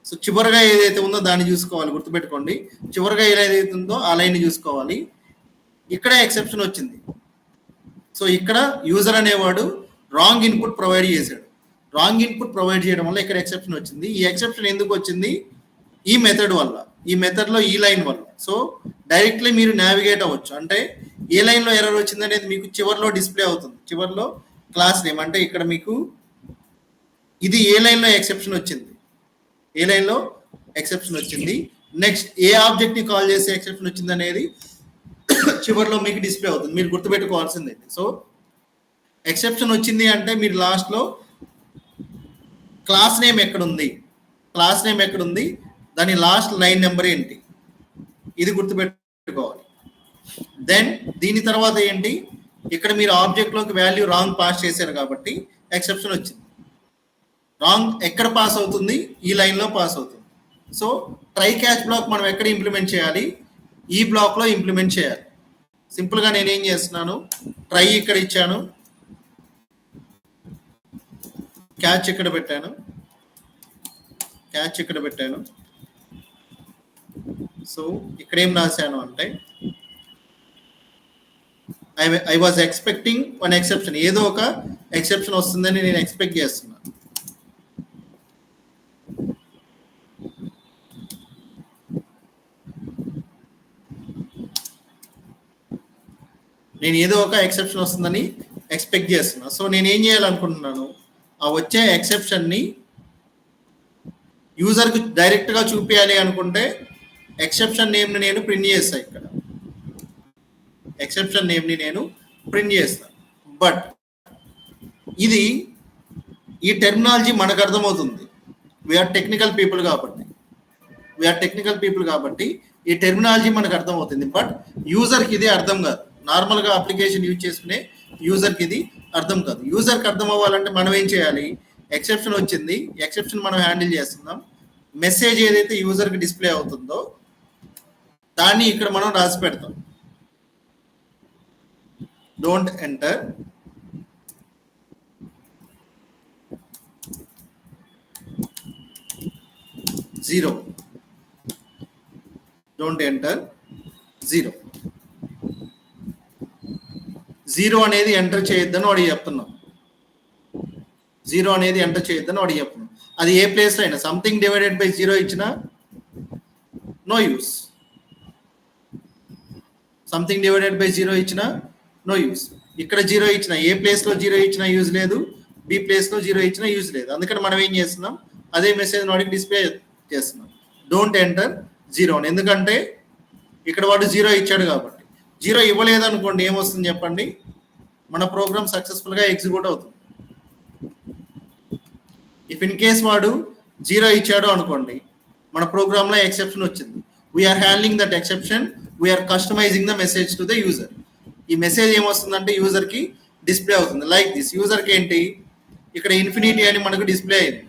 సో చివరిగా ఏదైతే ఉందో దాన్ని చూసుకోవాలి, గుర్తుపెట్టుకోండి. చివరిగా ఏదైతే ఉందో ఆ లైన్ చూసుకోవాలి. ఇక్కడ ఎక్సెప్షన్ వచ్చింది. సో ఇక్కడ యూజర్ అనేవాడు రాంగ్ ఇన్పుట్ ప్రొవైడ్ చేశాడు. రాంగ్ ఇన్పుట్ ప్రొవైడ్ చేయడం వల్ల ఇక్కడ ఎక్సెప్షన్ వచ్చింది. ఈ ఎక్సెప్షన్ ఎందుకు వచ్చింది, ఈ మెథడ్ వల్ల, ఈ మెథడ్లో ఈ లైన్ వల్ల. సో డైరెక్ట్లీ మీరు నావిగేట్ అవ్వచ్చు. అంటే ఏ లైన్లో ఎర్రర్ వచ్చింది అనేది మీకు చివరిలో డిస్ప్లే అవుతుంది. చివరిలో క్లాస్ నేమ్ అంటే ఇక్కడ మీకు ఇది ఏ లైన్లో ఎక్సెప్షన్ వచ్చింది, ఏ లైన్లో ఎక్సెప్షన్ వచ్చింది, నెక్స్ట్ ఏ ఆబ్జెక్ట్ని కాల్ చేసి ఎక్సెప్షన్ వచ్చింది అనేది చివరిలో మీకు డిస్ప్లే అవుతుంది. మీరు గుర్తుపెట్టుకోవాల్సింది. సో ఎక్సెప్షన్ వచ్చింది అంటే మీరు లాస్ట్లో క్లాస్ నేమ్ ఎక్కడుంది, క్లాస్ నేమ్ ఎక్కడుంది, దాని లాస్ట్ లైన్ నెంబర్ ఏంటి, ఇది గుర్తుపెట్టుకోవాలి. దెన్ దీని తర్వాత ఏంటి, ఇక్కడ మీరు ఆబ్జెక్ట్లోకి వాల్యూ రాంగ్ పాస్ చేశారు కాబట్టి ఎక్సెప్షన్ వచ్చింది. రాంగ్ ఎక్కడ పాస్ అవుతుంది, ఈ లైన్లో పాస్ అవుతుంది. సో ట్రై క్యాచ్ బ్లాక్ మనం ఎక్కడ ఇంప్లిమెంట్ చేయాలి, ఈ బ్లాక్లో ఇంప్లిమెంట్ చేయాలి. సింపుల్గా నేనేం చేస్తున్నాను, ట్రై ఇక్కడ ఇచ్చాను, క్యాచ్ ఇక్కడ పెట్టాను, క్యాచ్ ఇక్కడ పెట్టాను. సో ఇక్కడ ఏం రాశాను అంటే I was expecting one exception, ఏదో ఒక ఎక్సెప్షన్ వస్తుందని నేను ఎక్స్పెక్ట్ చేస్తున్నాను. నేను ఏదో ఒక ఎక్సెప్షన్ వస్తుందని ఎక్స్పెక్ట్ చేస్తున్నా. సో నేను ఏం చేయాలనుకుంటున్నాను, ఆ వచ్చే ఎక్సెప్షన్ని యూజర్కి డైరెక్ట్గా చూపించాలి అనుకుంటే ఎక్సెప్షన్ నేమ్ని నేను ప్రింట్ చేస్తాను. ఇక్కడ ఎక్సెప్షన్ నేమ్ని నేను ప్రింట్ చేస్తాను. బట్ ఇది ఈ టెర్మినాలజీ మనకు అర్థమవుతుంది. వీఆర్ టెక్నికల్ పీపుల్ కాబట్టి ఈ టెర్మినాలజీ మనకు అర్థమవుతుంది. బట్ యూజర్కి ఇది అర్థం కాదు. నార్మల్గా అప్లికేషన్ యూజ్ చేసుకునే యూజర్కి ఇది అర్థం కాదు. యూజర్కి అర్థం అవ్వాలంటే మనం ఏం చేయాలి, ఎక్సెప్షన్ వచ్చింది, ఎక్సెప్షన్ మనం హ్యాండిల్ చేస్తున్నాం. మెసేజ్ ఏదైతే యూజర్కి డిస్ప్లే అవుతుందో దాన్ని ఇక్కడ మనం రాసి పెడతాం. Don't enter zero, don't enter zero. Zero అనేది ఎంటర్ చేయొద్దని వాడికి చెప్తున్నాం. జీరో అనేది ఎంటర్ చేయొద్దని వాడికి చెప్తున్నాం. అది ఏ ప్లేస్లో అయినా సంథింగ్ డివైడెడ్ బై 0 ఇచ్చినా no use, something divided by 0 ఇచ్చినా నో యూస్. ఇక్కడ 0 ఇచ్చినా, ఏ ప్లేస్లో 0 ఇచ్చినా యూజ్ లేదు, బి ప్లేస్లో 0 ఇచ్చినా యూజ్ లేదు. అందుకని మనం ఏం చేస్తున్నాం, అదే మెసేజ్ వాడికి డిస్ప్లే చేస్తున్నాం. డోంట్ ఎంటర్ జీరో, ఎందుకంటే ఇక్కడ వాడు 0 ఇచ్చాడు కాబట్టి. 0 ఇవ్వలేదు అనుకోండి, ఏమొస్తుంది చెప్పండి, మన ప్రోగ్రామ్ సక్సెస్ఫుల్గా ఎగ్జిక్యూట్ అవుతుంది. ఇఫ్ ఇన్ కేస్ వాడు 0 ఇచ్చాడు అనుకోండి, మన ప్రోగ్రామ్లో ఎక్సెప్షన్ వచ్చింది. We are handling that exception, we are customising the message to the user. ఈ మెసేజ్ ఏమొస్తుందంటే యూజర్కి డిస్ప్లే అవుతుంది లైక్ దిస్. యూజర్కి ఏంటి, ఇక్కడ ఇన్ఫినిటీ అని మనకు డిస్ప్లే అయింది,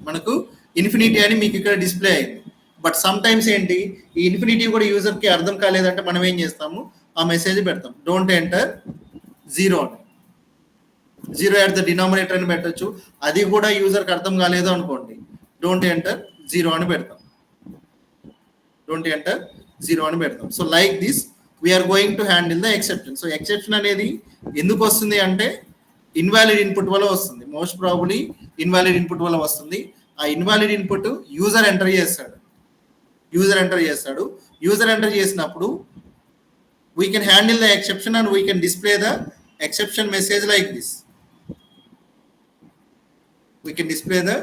మనకు ఇన్ఫినిటీ అని మీకు ఇక్కడ డిస్ప్లే అయింది. బట్ సమ్ టైమ్స్ ఏంటి, ఈ ఇన్ఫినిటీ కూడా యూజర్కి అర్థం కాలేదంటే మనం ఏం చేస్తాము, ఆ మెసేజ్ పెడతాం, డోంట్ ఎంటర్ జీరో అని. 0 at the denominator అని పెట్టచ్చు. అది కూడా యూజర్కి అర్థం కాలేదు అనుకోండి, డోంట్ ఎంటర్ జీరో అని పెడతాం, డోంట్ ఎంటర్ జీరో అని పెడతాం. So like this we are going to handle the exception. So exception అనేది ఎందుకు వస్తుంది అంటే ఇన్వాలిడ్ ఇన్పుట్ వల్ల వస్తుంది. మోస్ట్ ప్రాబబ్లీ ఇన్వాలిడ్ ఇన్పుట్ వల్ల వస్తుంది. ఆ ఇన్వాలిడ్ ఇన్పుట్ యూజర్ ఎంటర్ చేస్తాడు. యూజర్ ఎంటర్ చేసినప్పుడు we can handle the exception and we can display the exception message like this. We can display the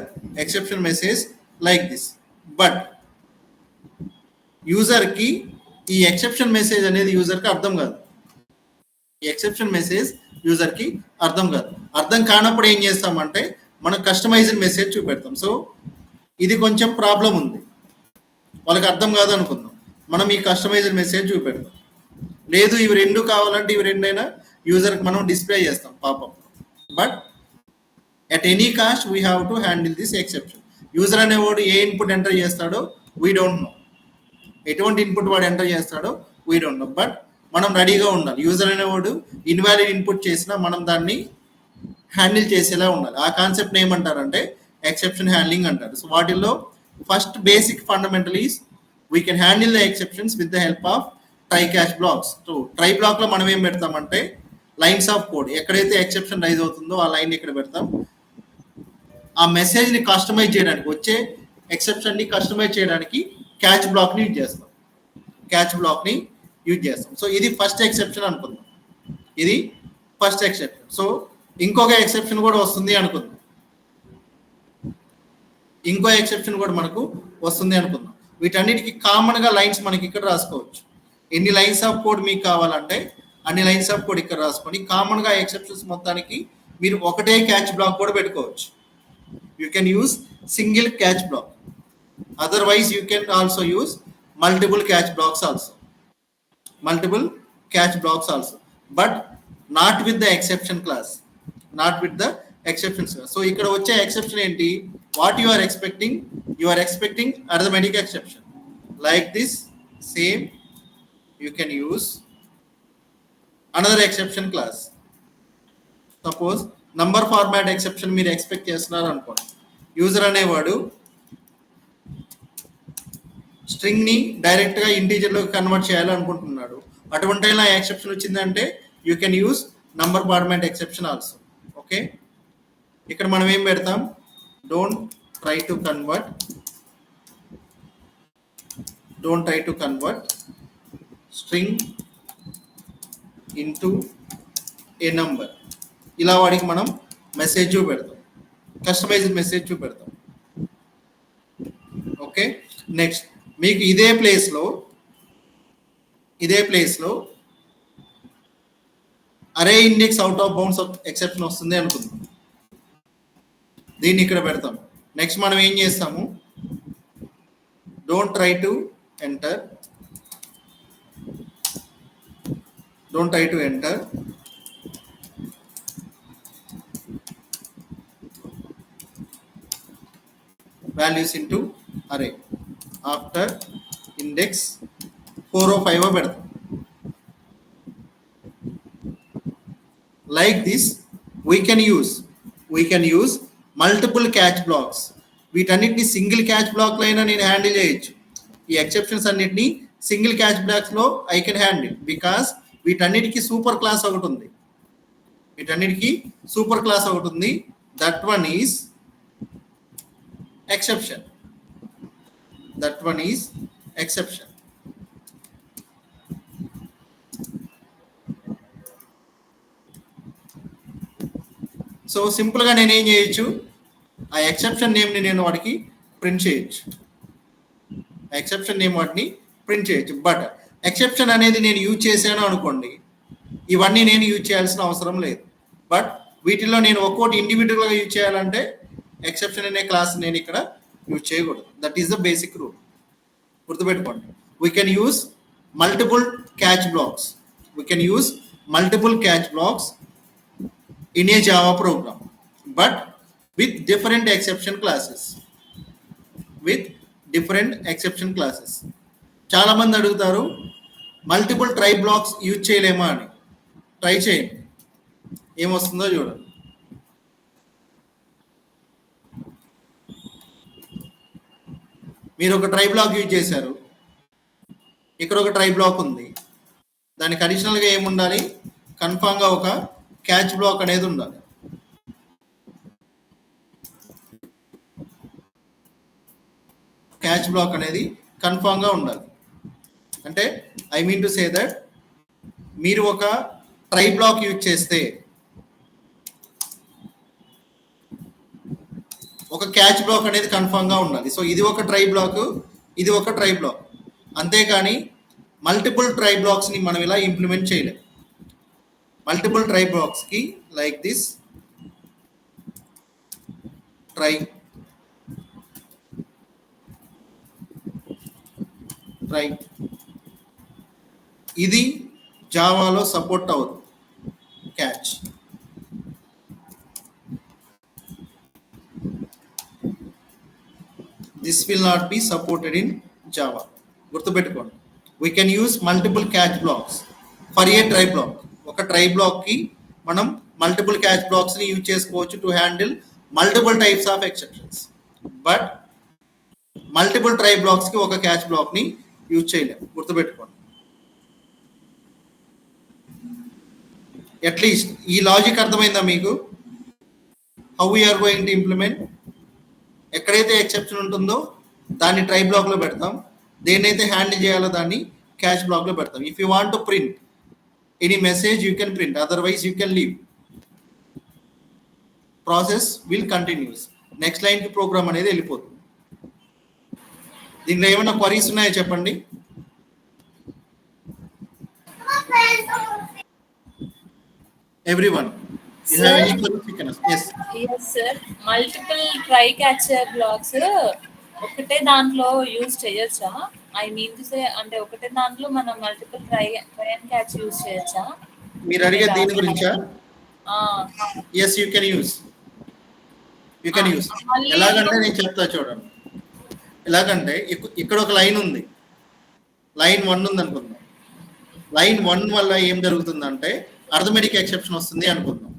exception message like this. But యూజర్కి ఈ exception message అనేది యూజర్కి అర్థం కాదు. ఈ exception message యూజర్కి అర్థం కాదు. అర్థం కానప్పుడు ఏం చేస్తామంటే మనం కస్టమైజ్డ్ మెసేజ్ చూపెడతాం. సో ఇది కొంచెం ప్రాబ్లం ఉంది, వాళ్ళకి అర్థం కాదు అనుకుందాం, మనం ఈ కస్టమైజ్డ్ మెసేజ్ చూపెడతాం. లేదు ఇవి రెండు కావాలంటే ఇవి రెండైనా యూజర్కి మనం డిస్ప్లే చేస్తాం పాపం. But at any cost we have to handle this exception. User అనేవాడు ఏ ఇన్పుట్ ఎంటర్ చేస్తాడో వీ డోంట్ నో, ఎటువంటి ఇన్పుట్ వాడు ఎంటర్ చేస్తాడో వీ డోంట్ నో. బట్ మనం రెడీగా ఉండాలి. యూజర్ అనేవాడు ఇన్వాలిడ్ ఇన్పుట్ చేసినా మనం దాన్ని హ్యాండిల్ చేసేలా ఉండాలి. ఆ కాన్సెప్ట్ ఏమంటారంటే ఎక్సెప్షన్ హ్యాండ్లింగ్ అంటారు. సో వాటిల్లో first basic fundamental is we can handle the exceptions with the help of try catch blocks. So try block లో మనం ఏం పెడతామంటే లైన్స్ ఆఫ్ కోడ్, ఎక్కడైతే ఎక్సెప్షన్ రైజ్ అవుతుందో ఆ లైన్ ఇక్కడ పెడతాం. ఆ మెసేజ్ ని కస్టమైజ్ చేయడానికి, వచ్చే ఎక్సెప్షన్ ని కస్టమైజ్ చేయడానికి క్యాచ్ బ్లాక్ ని యూజ్ చేస్తాం. క్యాచ్ బ్లాక్ ని యూజ్ చేస్తాం. సో ఇది ఫస్ట్ ఎక్సెప్షన్ అనుకుందాం, ఇది ఫస్ట్ ఎక్సెప్షన్. సో ఇంకొక ఎక్సెప్షన్ కూడా వస్తుంది అనుకుందాం, ఇంకో ఎక్సెప్షన్ కూడా మనకు వస్తుంది అనుకుందాం. వీటన్నిటికి కామన్ గా లైన్స్ మనకి ఇక్కడ రాసుకోవచ్చు. ఎన్ని లైన్స్ ఆఫ్ కోడ్ మీకు కావాలంటే అన్ని లైన్స్ ఆఫ్ కోడ్ ఇక్కడ రాసుకొని కామన్ గా ఎక్సెప్షన్స్ మొత్తానికి మీరు ఒకటే క్యాచ్ బ్లాక్ కూడా పెట్టుకోవచ్చు. You can use single catch black, otherwise you can also use multiple catch blocks also, multiple catch blocks also, but not with the exception class, not with the exceptions class. So ikkada vache exception enti, what you are expecting arithmetic exception like this. Same you can use another exception class. Suppose number format exception మీరు expect చేస్తున్నారు అనుకోండి. User అనేవాడు string ని direct గా integer లోకి convert చేయాలనుకుంటున్నాడు. అటువంటి exception వచ్చిందంటే you can use number format exception also. Okay, ఇక్కడ మనం ఏం పెడతాం, don't try to convert string into a number. ఇలా వాడికి మనం మెసేజ్ చూపెడతాం, కస్టమైజ్డ్ మెసేజ్ చూపెడతాం. ఓకే, నెక్స్ట్ మీకు ఇదే ప్లేస్ లో array index out of bounds exception వస్తుంది అనుకుందాం. దీన్ని ఇక్కడ పెడతాం. నెక్స్ట్ మనం ఏం చేస్తాము, don't try to enter values into array after index 4 or 5 పెడతాం. Like this we can use multiple catch blocks. వీటన్నిటిని సింగిల్ క్యాచ్ బ్లాక్ లో అయినా నేను హ్యాండిల్ చేయొచ్చు. ఈ ఎక్సెప్షన్స్ అన్నిటిని సింగిల్ క్యాచ్ బ్లాక్స్ లో ఐ కెన్ హ్యాండిల్, బికాస్ వీటన్నిటికి సూపర్ క్లాస్ ఒకటి ఉంది. That one is exception. So simple గా నేనేం చేయొచ్చు, ఆ ఎక్సెప్షన్ నేమ్ ని నేను వాడికి ప్రింట్ చేయొచ్చు. బట్ ఎక్సెప్షన్ అనేది నేను యూజ్ చేశాను అనుకోండి, ఇవన్నీ నేను యూజ్ చేయాల్సిన అవసరం లేదు. బట్ వీటిలో నేను ఒక్కోటి ఇండివిజువల్ గా యూజ్ చేయాలంటే ఎక్సెప్షన్ అనే క్లాస్ నేను ఇక్కడ యూజ్ చేయకూడదు. That is the basic rule, గుర్తుపెట్టుకోండి. We can use multiple catch blocks in a Java program, but with different exception classes. చాలా మంది అడుగుతారు మల్టిపుల్ ట్రై బ్లాక్స్ యూజ్ చేయలేమా అని. ట్రై చేయండి, ఏమొస్తుందో చూడండి. మీరు ఒక ట్రై బ్లాక్ యూజ్ చేశారు, ఇక్కడ ఒక ట్రై బ్లాక్ ఉంది, దానికి అడిషనల్గా ఏముండాలి, కన్ఫామ్ గా ఒక క్యాచ్ బ్లాక్ అనేది ఉండాలి. క్యాచ్ బ్లాక్ అనేది కన్ఫామ్ గా ఉండాలి. అంటే I mean to say that మీరు ఒక ట్రై బ్లాక్ యూజ్ చేస్తే ఒక క్యాచ్ బ్లాక్ అనేది కన్ఫర్మ్గా ఉండాలి. సో ఇది ఒక ట్రై బ్లాక్, ఇది ఒక ట్రై బ్లాక్. అంతేకాని మల్టిపుల్ ట్రై బ్లాక్స్ని మనం ఇలా ఇంప్లిమెంట్ చేయలేం. మల్టిపుల్ ట్రై బ్లాక్స్కి లైక్ దిస్ ట్రై ట్రై ఇది జావాలో సపోర్ట్ అవ్వదు. Catch this will not be supported in Java. గుర్తుపెట్టుకోండి, we can use multiple catch blocks for a try block. ఒక ట్రై బ్లాక్కి మనం మల్టిపుల్ క్యాచ్ బ్లాక్స్ని యూజ్ చేసుకోవచ్చు to handle multiple types of exceptions. But multiple try బ్లాక్స్కి ఒక catch బ్లాక్ని use చేయలేము. గుర్తుపెట్టుకోండి. అట్లీస్ట్ ఈ లాజిక్ అర్థమైందా మీకు? How we are going to implement. ఎక్కడైతే ఎక్సెప్షన్ ఉంటుందో దాన్ని ట్రై బ్లాక్లో పెడతాం, దేన్నైతే హ్యాండిల్ చేయాలో దాన్ని క్యాచ్ బ్లాక్లో పెడతాం. If you want to print any message you can print, otherwise you can leave. Process will continuous. Next లైన్కి ప్రోగ్రామ్ అనేది వెళ్ళిపోతుంది. దీంట్లో ఏమైనా క్వరీస్ ఉన్నాయో చెప్పండి. Everyone you have any queries you can ask. Yes sir, multiple try catcher blocks ఒకటే దాంట్లో use చేయొచ్చా? ఐ మీన్ టు సే అంటే ఒకటే దాంట్లో మనం multiple try and catch use చేయొచ్చా? మీరు అడిగే దీని గురించా? Yes you can use. ఎలాగంటే నేను చెప్తా చూడండి. ఎలాగంటే ఇక్కడ ఒక లైన్ ఉంది, లైన్ 1 ఉంది అనుకుందాం. లైన్ 1 వల్ల ఏం జరుగుతుందంటే అర్థమెటిక్ ఎక్సెప్షన్ వస్తుంది అనుకుందాం.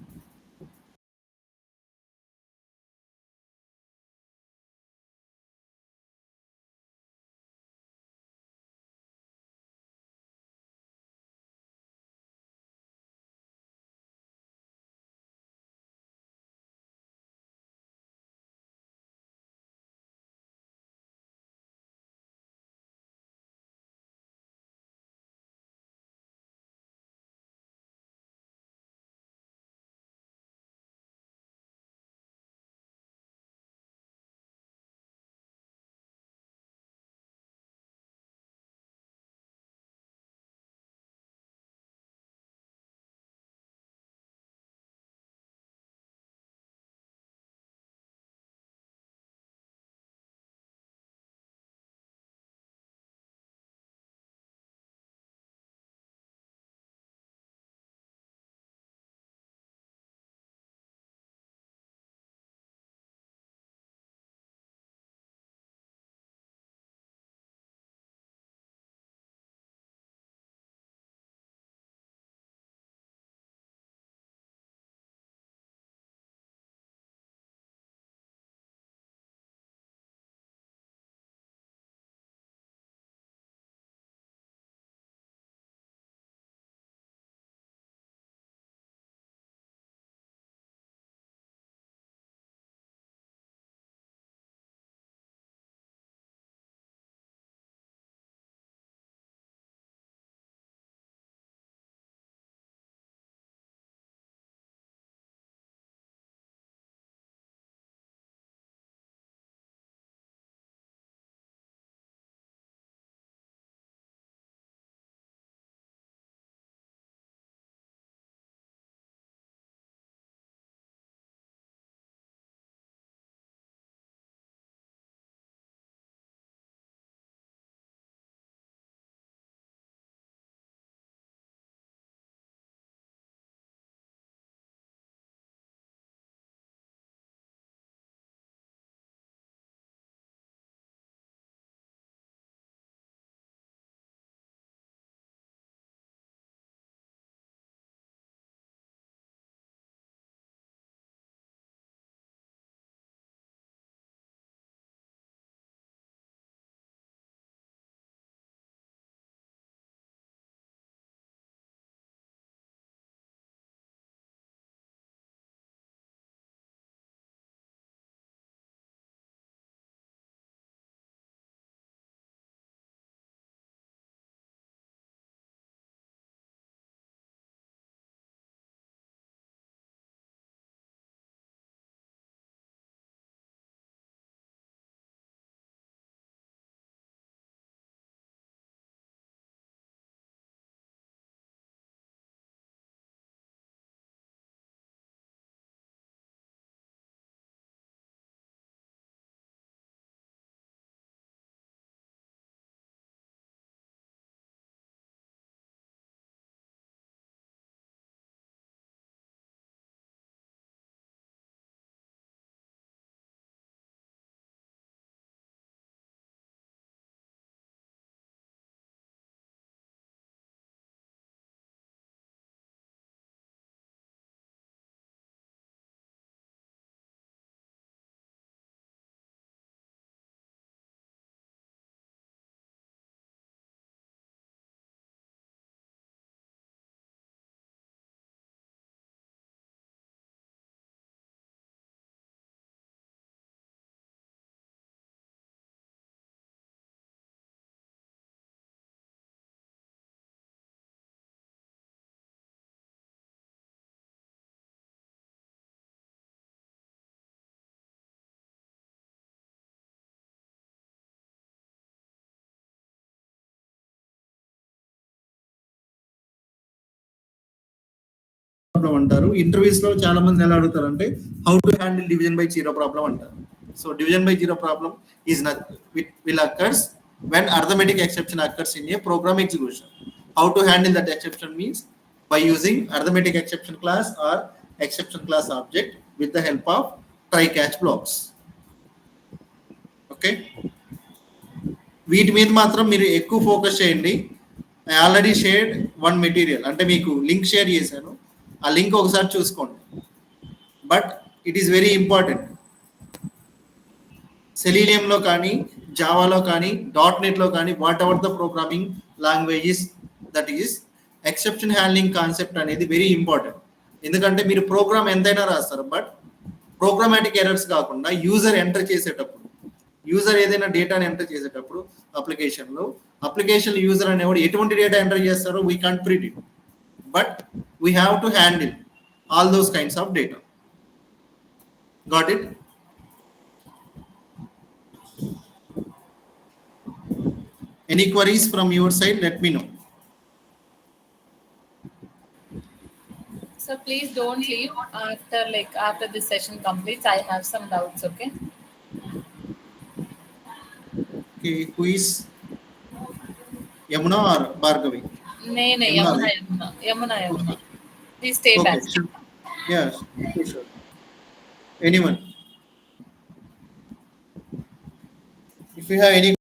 ప్రాబ్లం అంటారు. ఇంటర్వ్యూస్ లో చాలా మంది ఎలా అడుగుతారు అంటే how to handle division by zero problem అంటారు. So division by zero problem is not will occurs when arithmetic exception occurs in a program execution. How to handle that exception means by using arithmetic exception class or exception class object with the help of try catch blocks. Okay, వీటి మీద మాత్రం మీరు ఎక్కువ focus చేయండి. I already shared one material, అంటే మీకు link share చేశాను, ఆ లింక్ ఒకసారి చూసుకోండి. But it is very important. సెలీనియంలో కానీ, జావాలో కానీ, .NETలో కానీ, whatever the programming languages, that is exception handling concept అనేది వెరీ ఇంపార్టెంట్. ఎందుకంటే మీరు ప్రోగ్రామ్ ఎంతైనా రాస్తారు, బట్ ప్రోగ్రామాటిక్ ఎర్రర్స్ కాకుండా యూజర్ ఎంటర్ చేసేటప్పుడు, యూజర్ ఏదైనా డేటాని ఎంటర్ చేసేటప్పుడు అప్లికేషన్ యూజర్ అనేవాడు ఎటువంటి డేటా ఎంటర్ చేస్తారో we can't predict, but we have to handle all those kinds of data. Got it? Any queries from your side? Let me know. So please don't leave after this session completes. I have some doubts. Okay. Okay, who is Yamuna or Bhargavi? No, Yamuna. Please stay Okay, back. sure. Yes, sure. Anyone? If you have any